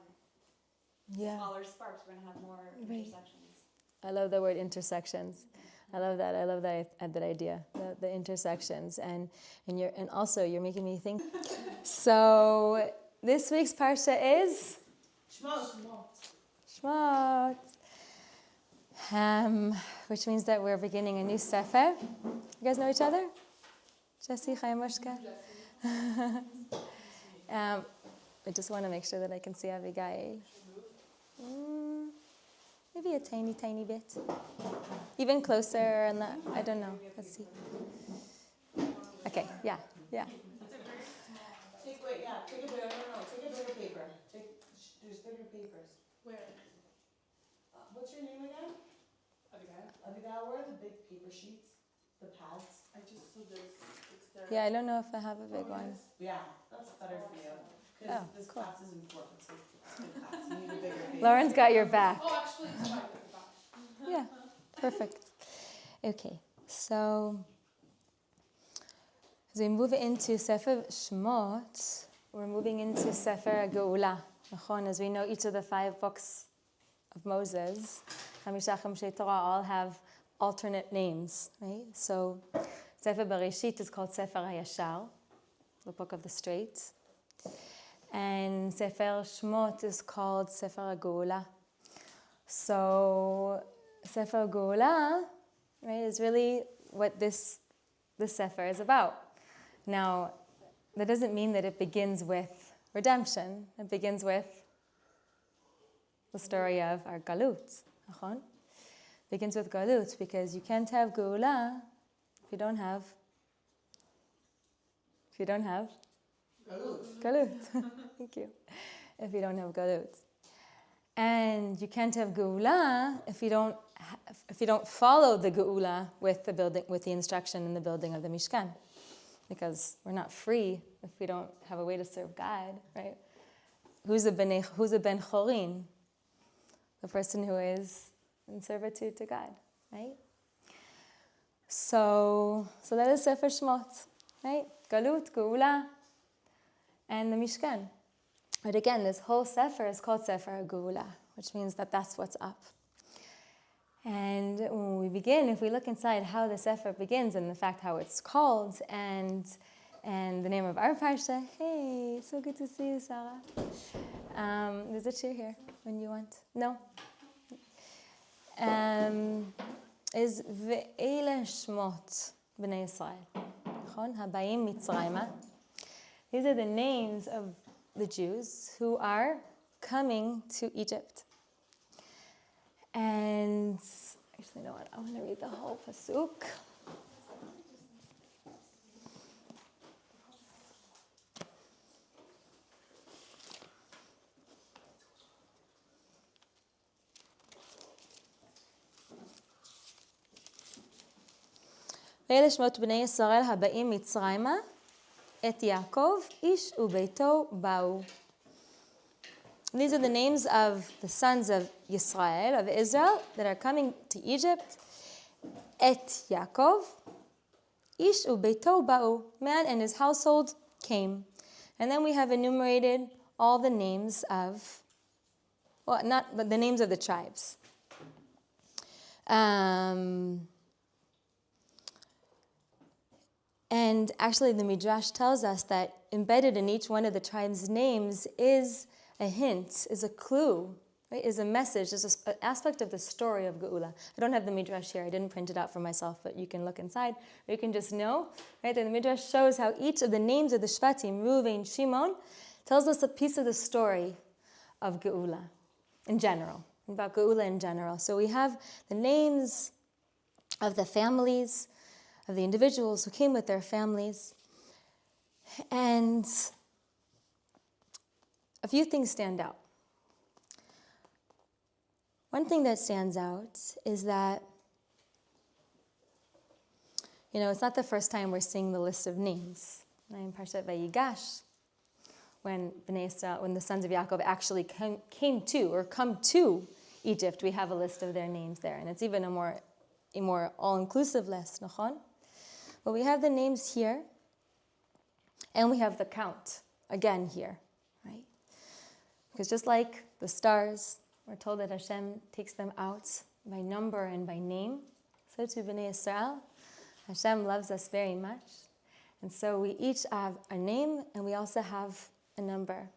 smaller sparks. We're gonna have more intersections. I love the word intersections. I love that. I love that idea, the intersections, and also you're making me think. So this week's parsha is Shemot. Shemot. which means that we're beginning a new sefer. You guys know each other? Jesse, Chayamushka? I just want to make sure that I can see Abigail. Maybe a tiny, tiny bit. Even closer, and I don't know. Let's see. Okay, yeah. Take a bigger paper. There's bigger papers. Where? What's your name again? Abigail, where are the big paper sheets? The pads? I just saw this. It's there. Yeah, I don't know if I have a big one. Yeah, that's better for you. Oh, Because this cool. class is important, so it's a good class. You need a bigger paper. Lauren's got your back. Oh, actually, it's right at the back. Yeah, perfect. Okay, so as we move into Sefer Shemot, we're moving into Sefer Geula. As we know, each of the 5 books of Moses, Hamishah Chemshei Torah, all have alternate names, right? So Sefer Bereshit is called Sefer HaYashar, the book of the straight. And Sefer Shemot is called Sefer Geula. So Sefer Geula, right, is really what this Sefer is about. Now, that doesn't mean that it begins with redemption. It begins with the story of our Galut. It begins with Galut because you can't have Geula if you don't have Galut. Thank you. If you don't have Galut. And you can't have Geula if you don't follow the Geula with the instruction in the building of the Mishkan. Because we're not free if we don't have a way to serve God, right? Who's a ben chorin? The person who is in servitude to God, right? So that is Sefer Shemot, right? Galut, Geula, and the Mishkan. But again, this whole Sefer is called Sefer Geula, which means that that's what's up. And when we begin, if we look inside how the Sefer begins and the fact how it's called and the name of our Parsha, hey, so good to see you, Sarah. There's a chair here when you want. No? Is Ve'ele Shmot B'nai Yisrael. Habayim Mitzrayma. These are the names of the Jews who are coming to Egypt. And actually, you know what? I want to read the whole pasuk. ואלה שמות בני ישראל הבאים מצרימה, את יעקב, איש וביתו באו. These are the names of the sons of Yisrael, of Israel, that are coming to Egypt. Et Yaakov, Ish ubeito ba'u, man and his household came. And then we have enumerated all the names of, well, not but the names of the tribes. And actually the Midrash tells us that embedded in each one of the tribes' names is a hint, is a clue, right? Is a message, is an aspect of the story of Geula. I don't have the Midrash here. I didn't print it out for myself, but you can look inside. Or you can just know, right? That the Midrash shows how each of the names of the Shvatim, Reuven, Shimon, tells us a piece of the story of Geula in general, about Geula in general. So we have the names of the families, of the individuals who came with their families, and a few things stand out. One thing that stands out is that, it's not the first time we're seeing the list of names. In Parshat Vayigash, when the sons of Yaakov actually come to Egypt, we have a list of their names there, and it's even a more all-inclusive list, nachon? But we have the names here, and we have the count again here, right? Because just like the stars, we're told that Hashem takes them out by number and by name. So too B'nai Yisrael, Hashem loves us very much. And so we each have a name and we also have a number.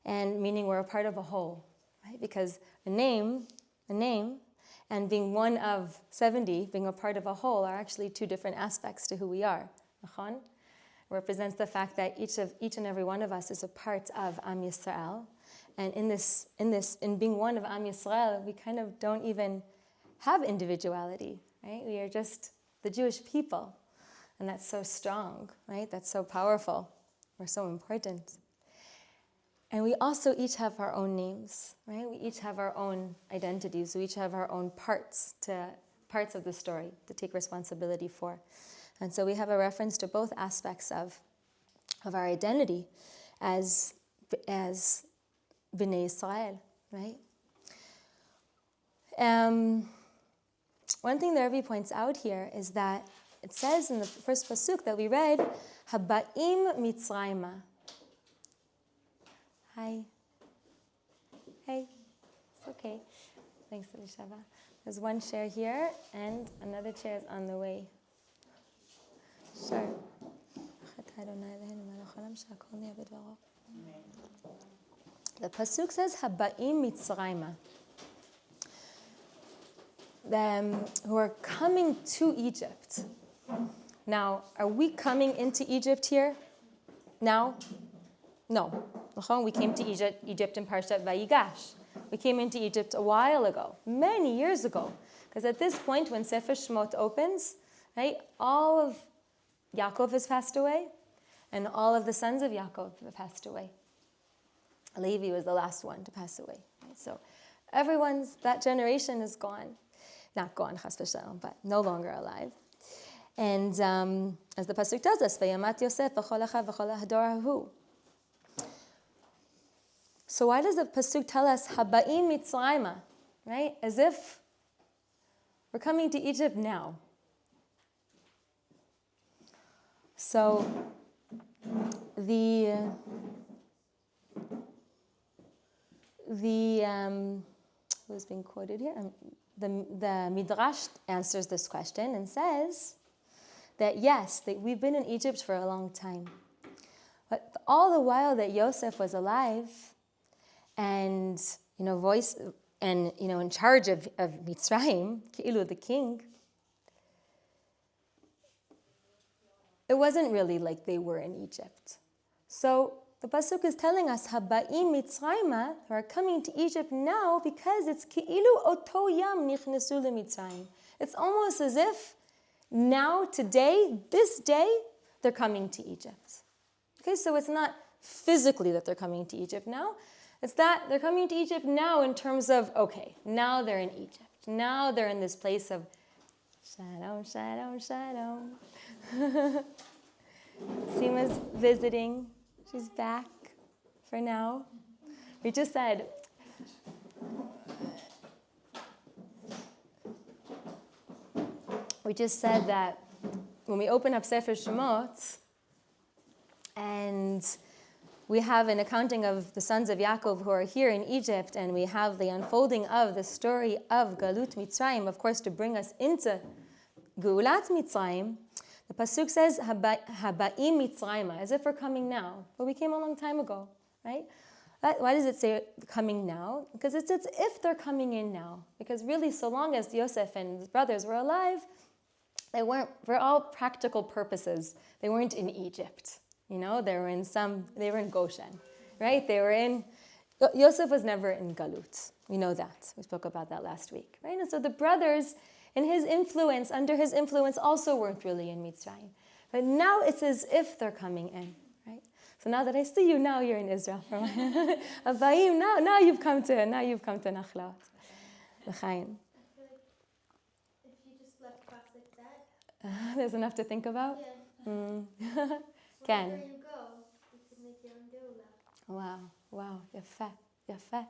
And meaning we're a part of a whole, right? Because a name, and being one of 70, being a part of a whole, are actually two different aspects to who we are. Nachon? Represents the fact that each and every one of us is a part of Am Yisrael, and in being one of Am Yisrael, we kind of don't even have individuality, right? We are just the Jewish people, and that's so strong, right? That's so powerful. We're so important, and we also each have our own names, right? We each have our own identities. We each have our own parts of the story to take responsibility for. And so we have a reference to both aspects of our identity as Bnei Israel, right? One thing that Rebbe points out here is that it says in the first pasuk that we read, Haba'im Mitzrayma. Hi. Hey. It's okay. Thanks, Elishava. There's one chair here, and another chair is on the way. Sure. The pasuk says, "Haba'im Mitzrayma," who are coming to Egypt. Now, are we coming into Egypt here now? No. We came to Egypt in Parshat Vayigash. We came into Egypt a while ago, many years ago, because at this point, when Sefer Shemot opens, right, all of Yaakov has passed away, and all of the sons of Yaakov have passed away. Levi was the last one to pass away. Right? So that generation is gone. Not gone, chas v'shalom, but no longer alive. And as the pasuk tells us, Vayamat Yosef v'chol achav v'chol hador hahu. So why does the pasuk tell us, Haba'im Mitzrayma, right? As if we're coming to Egypt now. So who's being quoted here? The Midrash answers this question and says that yes, that we've been in Egypt for a long time. But all the while that Yosef was alive and, in charge of Mitzrayim, Ki'ilu the king, it wasn't really like they were in Egypt. So the pasuk is telling us, Haba'im Mitzrayma, who are coming to Egypt now, because it's Ki'ilu oto yam nichnesu leMitzrayim. It's almost as if now, today, this day, they're coming to Egypt. Okay, so it's not physically that they're coming to Egypt now. It's that they're coming to Egypt now in terms of, okay, now they're in Egypt. Now they're in this place of shalom, shalom, shalom. Seema's visiting. She's back for now. We just said, that when we open up Sefer Shemot, and we have an accounting of the sons of Yaakov who are here in Egypt, and we have the unfolding of the story of Galut Mitzrayim, of course, to bring us into Geulat Mitzrayim, the pasuk says, Haba'im Mitzrayim, as if we're coming now. But we came a long time ago, right? Why does it say coming now? Because it's as if they're coming in now. Because really, so long as Yosef and his brothers were alive, they weren't, for all practical purposes, they weren't in Egypt. They were in Goshen, right? Yosef was never in Galut. We know that. We spoke about that last week, right? And so the brothers, under his influence, also weren't really in Mitzrayim. But now it's as if they're coming in, right? So now that I see you, now you're in Israel. Abayim, now you've come to Nachlaot. L'chaim. I feel like if you just left class like that, there's enough to think about? yeah. Can. Wherever you go, you can make your own geula. Wow, yafeh.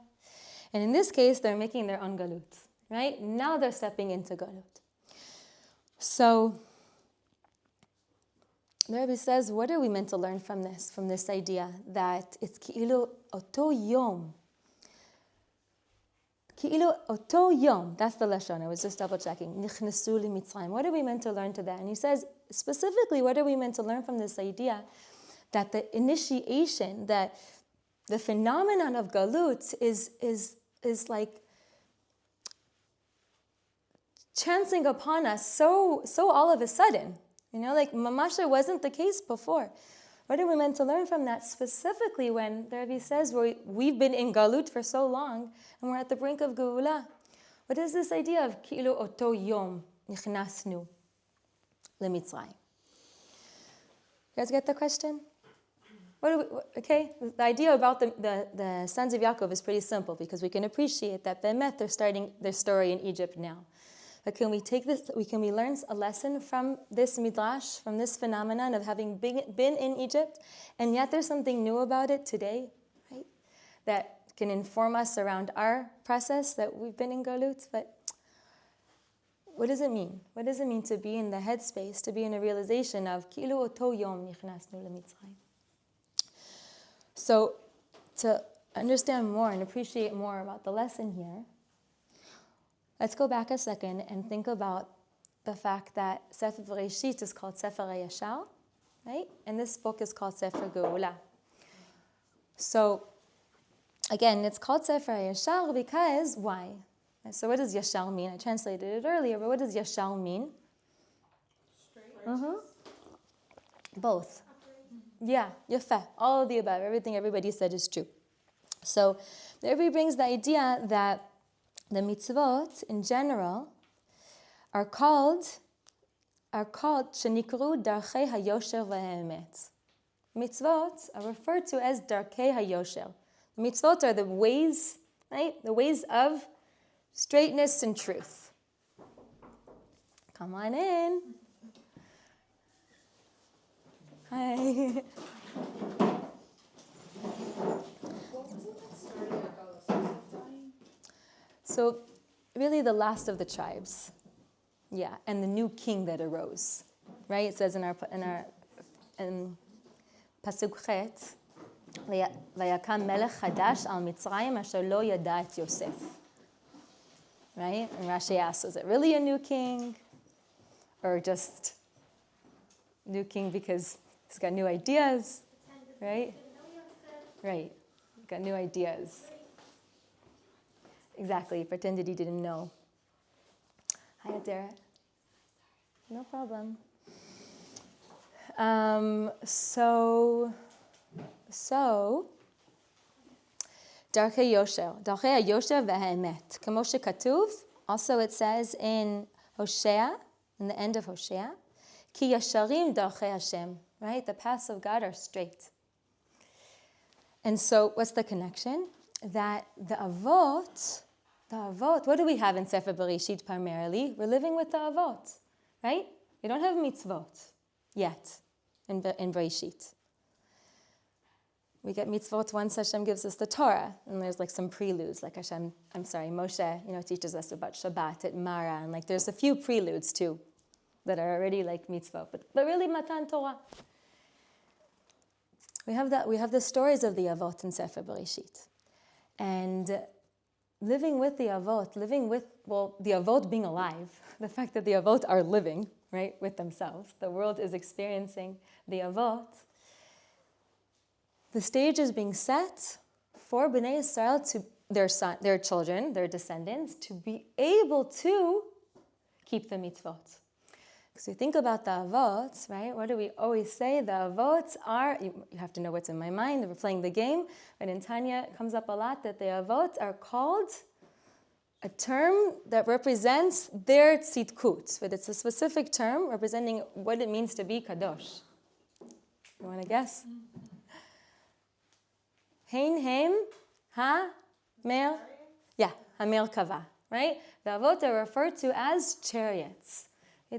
And in this case, they're making their own galut, right? Now they're stepping into galut. So, the Rebbe says, what are we meant to learn from this idea that it's ki'ilu oto yom. Ki'ilu oto yom, that's the lashon, I was just double checking. Nichnesu Mitzrayim. What are we meant to learn to that? And he says, specifically, what are we meant to learn from this idea that the initiation, that the phenomenon of galut is like chancing upon us so all of a sudden. Like Mamasha wasn't the case before. What are we meant to learn from that specifically when the Rebbe says we've been in Galut for so long and we're at the brink of Geula? What is this idea of Ki'ilu Oto Yom Nichnasnu LeMitzrayim? You guys get the question? Okay, the idea about the sons of Yaakov is pretty simple because we can appreciate that Be'emet they're starting their story in Egypt now. But can we take this? Can we learn a lesson from this midrash, from this phenomenon of having been in Egypt, and yet there's something new about it today, right? That can inform us around our process that we've been in Galut. But what does it mean? What does it mean to be in the headspace, to be in a realization of Ki'ilu Oto Yom Nichnasnu LeMitzrayim? So, to understand more and appreciate more about the lesson here, let's go back a second and think about the fact that Sefer Bereshit is called Sefer HaYashar, right? And this book is called Sefer Geula. So, again, it's called Sefer HaYashar because, why? So what does Yashar mean? I translated it earlier, but what does Yashar mean? Straight. Both. Yeah, Yafeh, all of the above. Everything everybody said is true. So, there he brings the idea that the mitzvot, in general, are called shenikru darchei hayosher v'haemet. Mitzvot are referred to as darkei hayosher. The mitzvot are the ways, right? The ways of straightness and truth. Come on in. Hi. What wasn't that starting at Galut? So, really the last of the tribes. Yeah, and the new king that arose. Right? It says in Pasuk Chet, Vayakam melech chadash al Mitzrayim asher lo yada et Yosef. Right? And Rashi asks, is it really a new king? Or just new king because he's got new ideas? Right? Right. Got new ideas. Exactly. He pretended he didn't know. Hi, Adara. No problem. So, Darkei Yosher v'ha'emet. Kamo shekatuv. Also, it says in Hosea, in the end of Hosea, Ki yasharim darchei Hashem. Right? The paths of God are straight. And so, what's the connection? That the Avot, what do we have in Sefer Bereshit primarily? We're living with the Avot, right? We don't have mitzvot yet in Bereshit. We get mitzvot once Hashem gives us the Torah, and there's like some preludes, like Moshe, teaches us about Shabbat at Mara, and like there's a few preludes too that are already like mitzvot, but really Matan Torah. We have the stories of the Avot in Sefer Bereshit. And living with the Avot, the Avot being alive, the fact that the Avot are living, right, with themselves, the world is experiencing the Avot, the stage is being set for Bnei Yisrael, to their children, their descendants, to be able to keep the mitzvot. Because we think about the Avot, right? What do we always say? The Avot are, you have to know what's in my mind, we're playing the game, but in Tanya it comes up a lot that the Avot are called a term that represents their tzidkut, but it's a specific term representing what it means to be kadosh. You want to guess? Hein hem ha mer, hamel kava, right? The Avot are referred to as chariots.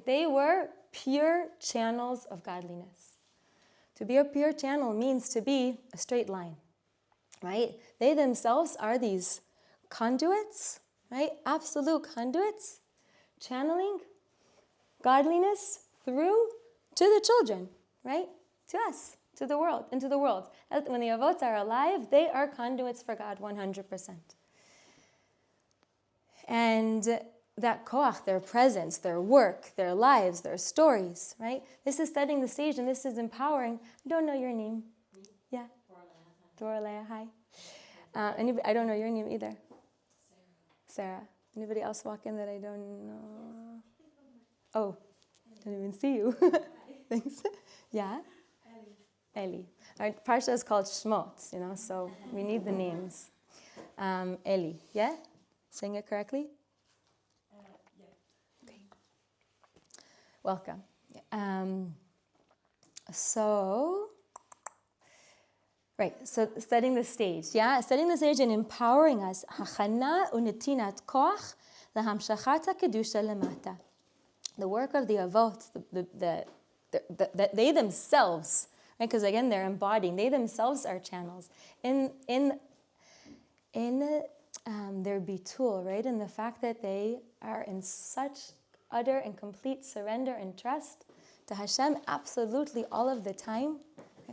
They were pure channels of godliness. To be a pure channel means to be a straight line, right? They themselves are these conduits, right? Absolute conduits, channeling godliness through to the children, right? To us, to the world, into the world. When the Avot are alive, they are conduits for God 100%. And that koach, their presence, their work, their lives, their stories, right? This is setting the stage and this is empowering. I don't know your name. Yeah? Dora Leah, hi. I don't know your name either. Sarah. Anybody else walk in that I don't know? Oh, I didn't even see you. Thanks. Yeah? Eli. Our parsha is called Shemot, so we need the names. Eli. Yeah? Saying it correctly? Yeah. Okay. Welcome. So setting the stage, yeah? Setting the stage and empowering us. Hachana unetinat koach lehamshachat kedusha lemata. The work of the avot, they themselves, right? Because again, they're embodying. They themselves are channels in their bitul, right? In the fact that they are in such utter and complete surrender and trust to Hashem, absolutely all of the time.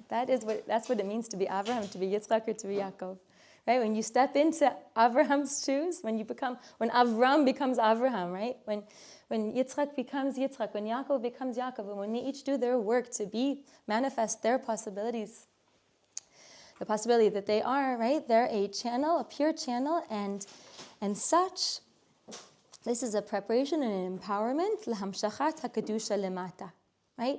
That's what it means to be Avraham, to be Yitzchak, or to be Yaakov. Right? When you step into Avraham's shoes, when Avram becomes Avraham, right? When Yitzchak becomes Yitzchak, when Yaakov becomes Yaakov, and when they each do their work to manifest their possibilities, the possibility that they are, right? They're a channel, a pure channel, and such. This is a preparation and an empowerment, l'hamshachat hakadusha lemata, right?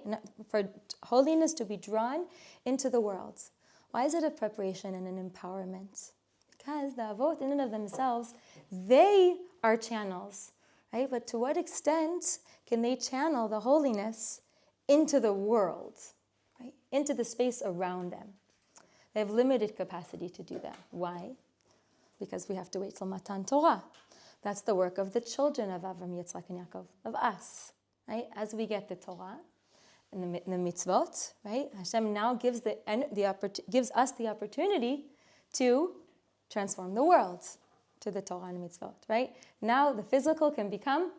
For holiness to be drawn into the world. Why is it a preparation and an empowerment? Because the avot, in and of themselves, they are channels, right? But to what extent can they channel the holiness into the world, right? Into the space around them? They have limited capacity to do that. Why? Because we have to wait till Matan Torah. That's the work of the children of Avram, Yitzchak, and Yaakov, of us, right? As we get the Torah and the mitzvot, right? Hashem now gives us the opportunity to transform the world to the Torah and mitzvot, right? Now the physical can become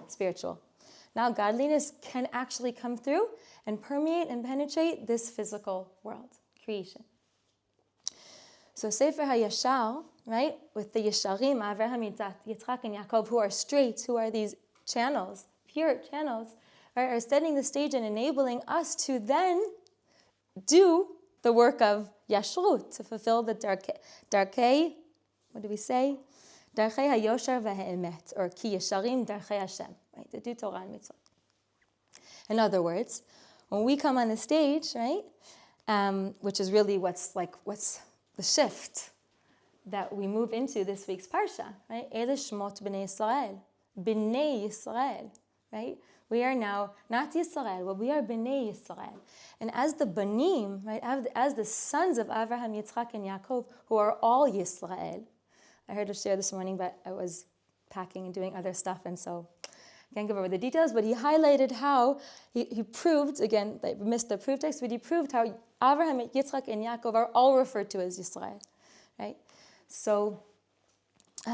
spiritual. Now godliness can actually come through and permeate and penetrate this physical world, creation. So Sefer HaYashar, right, with the Yesharim, Avraham, Yitzchak, and Yaakov, who are straight, who are these channels, pure channels, right, are setting the stage and enabling us to then do the work of Yashrut, to fulfill the darkei, what do we say? Darkei HaYoshar VaHe'emet, or Ki Yesharim Darkei Hashem, right, to do Torah and Mitzvot. In other words, when we come on the stage, right, which is really what's the shift that we move into this week's Parsha, right? Ele Shemot B'nei Yisrael. B'nei Yisrael, right? We are now not Yisrael, but we are B'nei Yisrael. And as the Banim, right, as the sons of Avraham, Yitzchak, and Yaakov, who are all Yisrael. I heard a share this morning, but I was packing and doing other stuff, and so I can't give over the details, but he highlighted how he proved, again, I missed the proof text, but he proved how Avraham, Yitzchak, and Yaakov are all referred to as Yisrael, right? So, we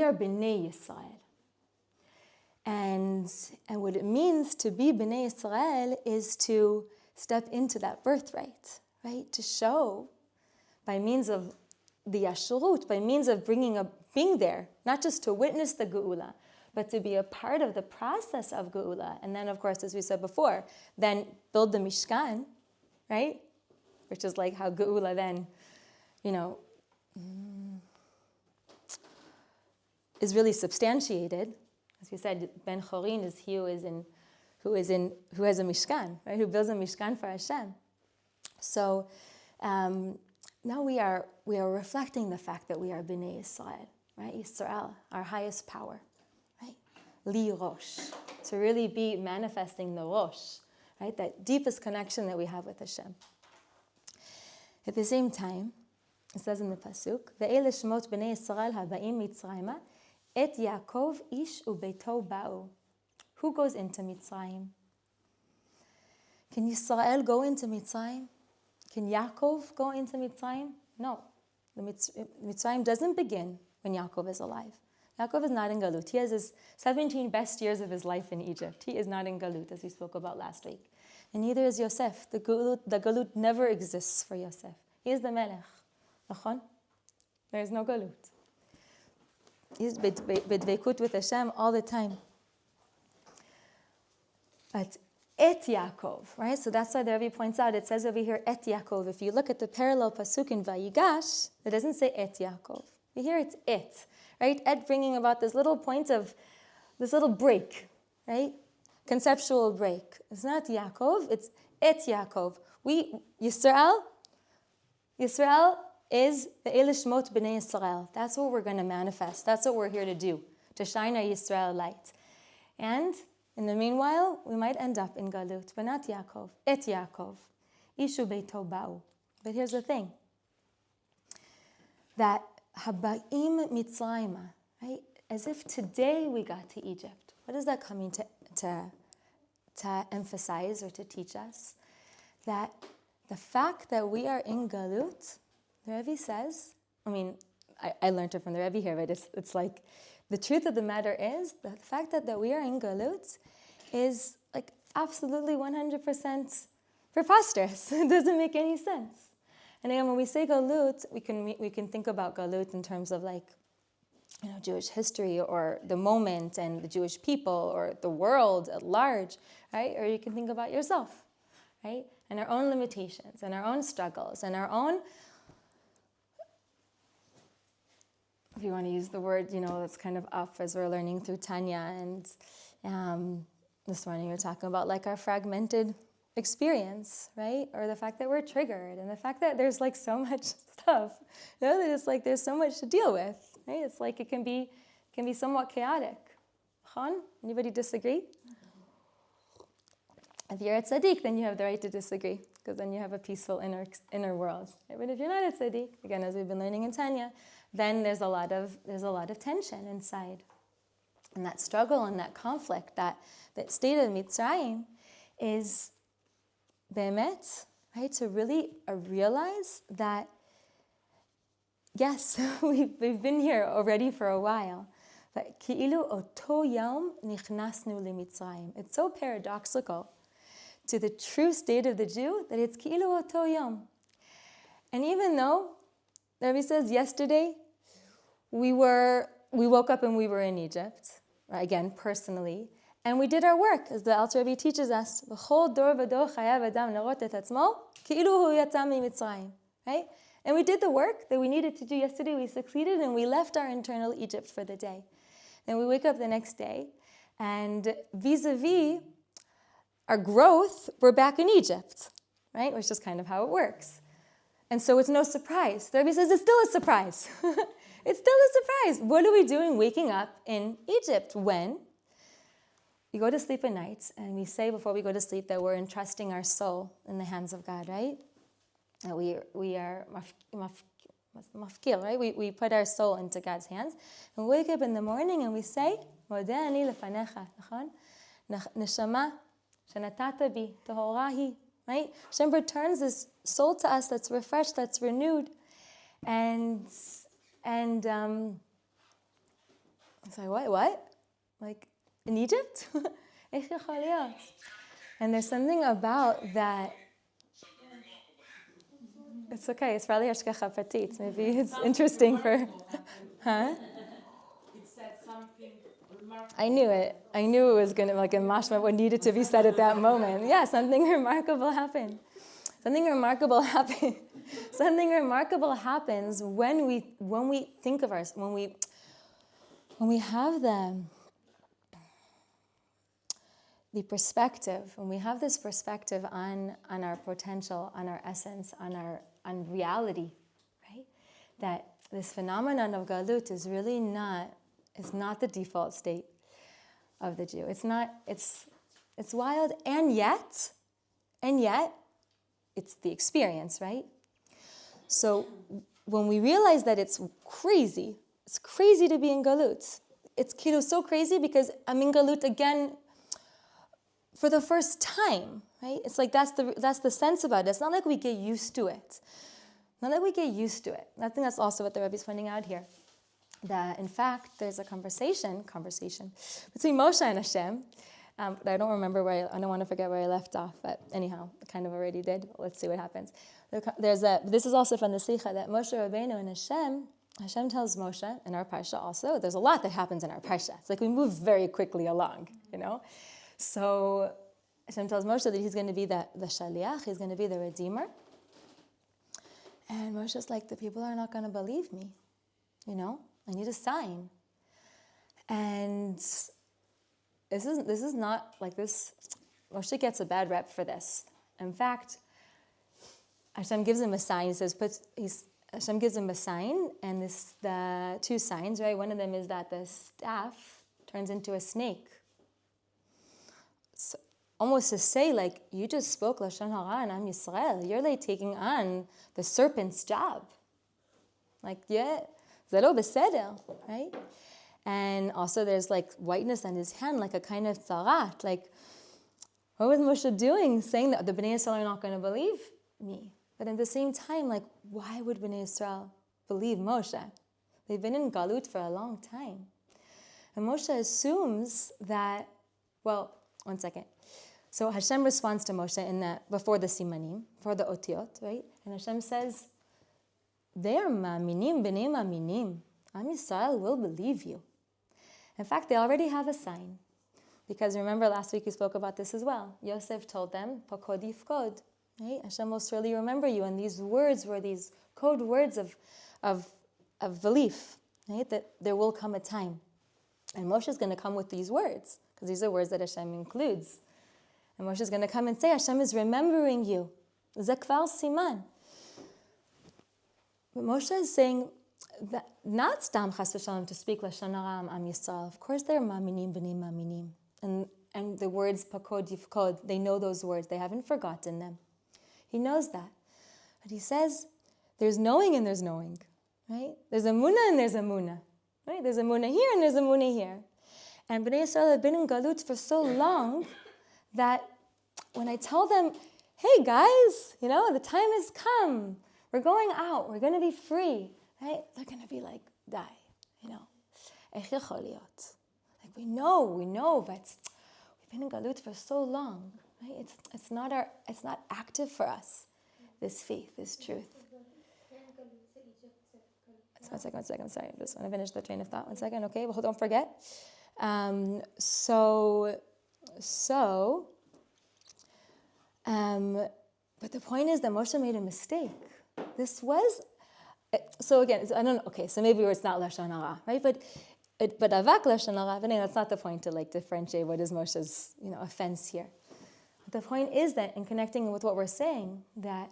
are B'nai Yisrael. And what it means to be B'nai Yisrael is to step into that birthright, right? To show by means of the Yashrut, by means of being there, not just to witness the Geula, but to be a part of the process of Geula. And then, of course, as we said before, then build the Mishkan, right? Which is like how Geula then, is really substantiated. As we said, Ben Chorin is he who has a Mishkan, right? Who builds a Mishkan for Hashem. So now we are reflecting the fact that we are B'nai Yisrael, right? Yisrael, our highest power, right? Li Rosh, to really be manifesting the Rosh, right? That deepest connection that we have with Hashem. At the same time, it says in the pasuk, "Ve'ele shemot b'nei Yisrael haba'im Mitzrayma, et Yaakov ish ubeito ba'u." Who goes into Mitzrayim? Can Yisrael go into Mitzrayim? Can Yaakov go into Mitzrayim? No. The Mitzrayim doesn't begin when Yaakov is alive. Yaakov is not in Galut. He has his 17 best years of his life in Egypt. He is not in Galut, as we spoke about last week. And neither is Yosef. The Galut never exists for Yosef. He is the Melech. There is no Galut. He's b'dveikut with Hashem all the time. But Et Yaakov, right? So that's why the Rebbe points out, it says over here, Et Yaakov. If you look at the parallel pasuk in Vayigash, it doesn't say Et Yaakov. But here it's it, right? Et bringing about this little point of, this little break, right? Conceptual break. It's not Yaakov, it's et Yaakov. Yisrael is the Eile Shemot B'nai Yisrael. That's what we're going to manifest. That's what we're here to do, to shine our Yisrael light. And in the meanwhile, we might end up in Galut, but not Yaakov, et Yaakov. Ishu Beito Ba'u. But here's the thing, that Haba'im Mitzrayma, right? As if today we got to Egypt. What is that coming to emphasize or to teach us? That the fact that we are in Galut, the Rebbe says, I learned it from the Rebbe here, but it's like, the truth of the matter is, the fact that we are in Galut is like absolutely 100% preposterous. It doesn't make any sense. And again, when we say Galut, we can think about Galut in terms of like, Jewish history or the moment and the Jewish people or the world at large, right? Or you can think about yourself, right? And our own limitations and our own struggles and our own, if you want to use the word, that's kind of up as we're learning through Tanya. And this morning we were talking about like our fragmented experience, right? Or the fact that we're triggered and the fact that there's like so much stuff, that it's like there's so much to deal with, right? It's like it can be somewhat chaotic. Anybody disagree? If you're a tzaddik, then you have the right to disagree, because then you have a peaceful inner world. Right? But if you're not a tzaddik, again, as we've been learning in Tanya, then there's a lot of tension inside, and that struggle and that conflict, that state of Mitzrayim, is be'emet, right? To really realize that yes, we've been here already for a while. But ki'ilu oto yom nichnasnu limitzrayim. It's so paradoxical to the true state of the Jew that it's ki'ilu oto yom. And even though the Rebbe says yesterday we woke up and we were in Egypt, again personally, and we did our work, as the Alter Rebbe teaches us. V'chol dor v'dor chayav adam lerot et atzmo ki'ilu hu yatza mimitzrayim. Right? And we did the work that we needed to do yesterday. We succeeded, and we left our internal Egypt for the day. Then we wake up the next day, and vis-a-vis our growth, we're back in Egypt, right? Which is kind of how it works. And so it's no surprise. The Rebbe says it's still a surprise. It's still a surprise. What are we doing waking up in Egypt when we go to sleep at night, and we say before we go to sleep that we're entrusting our soul in the hands of God, right? That we are mafkir, right? We put our soul into God's hands. And we wake up in the morning and we say, Modeh ani lefanecha, neshama shenatata bi tahora hi, right? Hashem returns this soul to us that's refreshed, that's renewed. And it's like, what? Like, in Egypt? And there's something about that. It's okay. It's probably hashgacha pratit. Maybe it's interesting for, huh? It said something remarkable. I knew it. I knew it was going to like a mashma what needed to be said at that moment. Yeah, something remarkable happened. Something remarkable happened. Something remarkable happens when we think of ours, when we have the perspective, when we have this perspective on our potential, on our essence, on reality, right? That this phenomenon of galut is really not the default state of the Jew. It's not. It's wild, and yet, it's the experience, right? So when we realize that it's crazy to be in galut. It's so crazy because I'm in galut again for the first time, right? It's like that's the sense about it. It's not like we get used to it. Not that we get used to it. I think that's also what the Rebbe is pointing out here. That in fact there's a conversation between Moshe and Hashem. But I don't remember I don't want to forget where I left off. But anyhow, I kind of already did. Let's see what happens. This is also from the Sikha that Moshe Rabbeinu and Hashem tells Moshe in our parsha also. There's a lot that happens in our parsha. It's like we move very quickly along, So Hashem tells Moshe that he's going to be the shaliach, he's going to be the redeemer. And Moshe's like, the people are not going to believe me. I need a sign. And this is not like this. Moshe gets a bad rep for this. In fact, Hashem gives him a sign. He says, Hashem gives him a sign, and the two signs, right? One of them is that the staff turns into a snake. So, almost to say, like, you just spoke Lashon Hara and Am Yisrael. You're like taking on the serpent's job. Like, yeah, zelo beseder, right? And also there's like whiteness on his hand, like a kind of tzarat. Like, what was Moshe doing? Saying that the Bnei Yisrael are not going to believe me. But at the same time, like, why would Bnei Yisrael believe Moshe? They've been in Galut for a long time. And Moshe assumes that, well, one second. So Hashem responds to Moshe before the Simanim, before the Otiot, right? And Hashem says, they are ma'aminim b'nei ma'aminim. Am Yisrael will believe you. In fact, they already have a sign. Because remember last week we spoke about this as well. Yosef told them, Pakod yifkod. Right? Hashem will surely remember you. And these words were these code words of belief. Right? That there will come a time. And Moshe is going to come with these words. Because these are words that Hashem includes. And Moshe is going to come and say, Hashem is remembering you. Zakvar siman. But Moshe is saying that not stam chas v'shalom to speak lashon hara am Yisrael. Of course, they're ma'aminim b'nei ma'aminim, and the words pakod yifkod. They know those words. They haven't forgotten them. He knows that, but he says there's knowing and there's knowing, right? There's a munah and there's a munah, right? There's a munah here and there's a munah here, and Bnei Yisrael have been in galut for so long that when I tell them, hey guys, the time has come. We're going out. We're going to be free, right? They're going to be like, die, Like we know, but we've been in galut for so long, right? It's not active for us. This faith, this truth. One second. Sorry, I just want to finish the train of thought. 1 second, okay? Well, don't forget. But the point is that Moshe made a mistake. This was, so again, I don't know, okay, so maybe it's not Lashon Hara, right? But Avak Lashon Hara, that's not the point to like differentiate what is Moshe's, offense here. But the point is that in connecting with what we're saying, that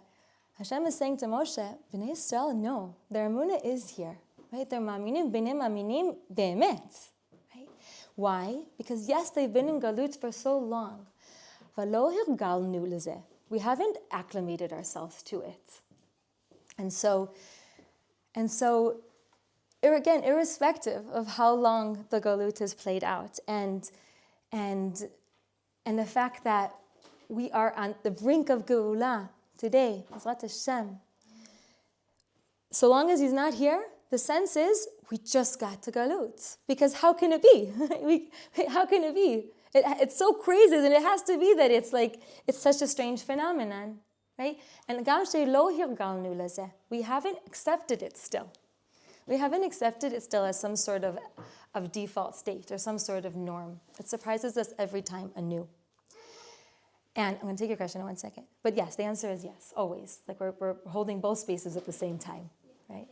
Hashem is saying to Moshe, Bnei Yisrael, no, their emunah is here, right? They're ma'aminim b'nei ma'aminim be'emet, right? Why? Because yes, they've been in galut for so long. V'lo hirgalnu lezeh. We haven't acclimated ourselves to it. And so, again, irrespective of how long the galut is played out, and the fact that we are on the brink of Geula today, Bezrat Hashem. So long as he's not here, the sense is we just got to galut. Because how can it be? How can it be? It's so crazy, and it has to be that it's such a strange phenomenon. Right? And we haven't accepted it still. We haven't accepted it still as some sort of default state or some sort of norm. It surprises us every time anew. And I'm going to take your question in 1 second. But yes, the answer is yes, always. Like we're holding both spaces at the same time, right?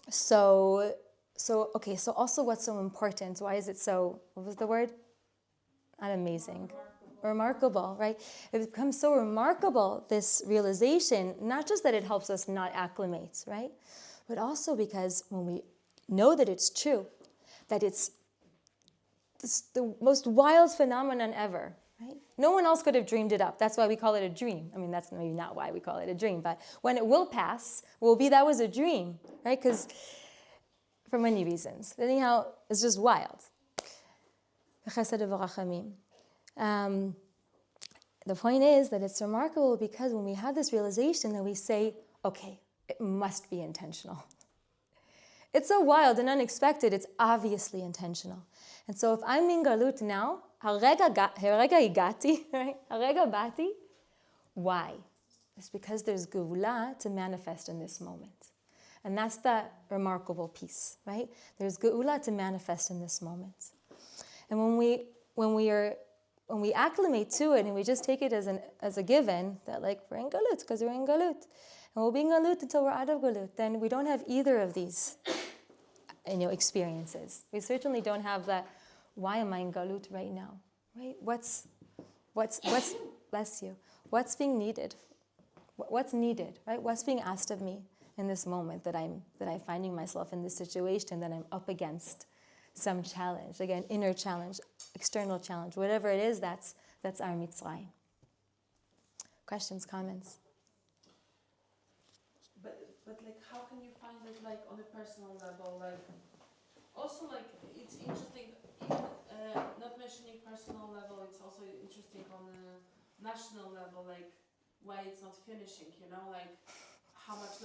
So also what's so important? Why is it so, what was the word? Not amazing. Remarkable, right? It becomes so remarkable, this realization, not just that it helps us not acclimate, right? But also because when we know that it's true, that it's the most wild phenomenon ever, right? No one else could have dreamed it up. That's why we call it a dream. I mean, that's maybe not why we call it a dream, but when it will pass, that was a dream, right? Because for many reasons. But anyhow, it's just wild. The point is that it's remarkable because when we have this realization that we say, okay, it must be intentional. It's so wild and unexpected, it's obviously intentional. And so if I'm in galut now, harega igati, right? Harega bati. Why? It's because there's geula to manifest in this moment. And that's the remarkable piece, right? There's geula to manifest in this moment. And when when we acclimate to it and we just take it as a given that like we're in galut because we're in galut, and we'll be in galut until we're out of galut, then we don't have either of these, experiences. We certainly don't have that. Why am I in galut right now? Right? What's bless you? What's being needed? What's needed? Right? What's being asked of me in this moment that I'm finding myself in this situation, that I'm up against some challenge, again, inner challenge, external challenge, whatever it is, that's our mitzvah. Questions, comments? But like, how can you find it like on a personal level? Like, also like it's interesting. Even, not mentioning personal level, it's also interesting on a national level. Like, why it's not finishing? Like how much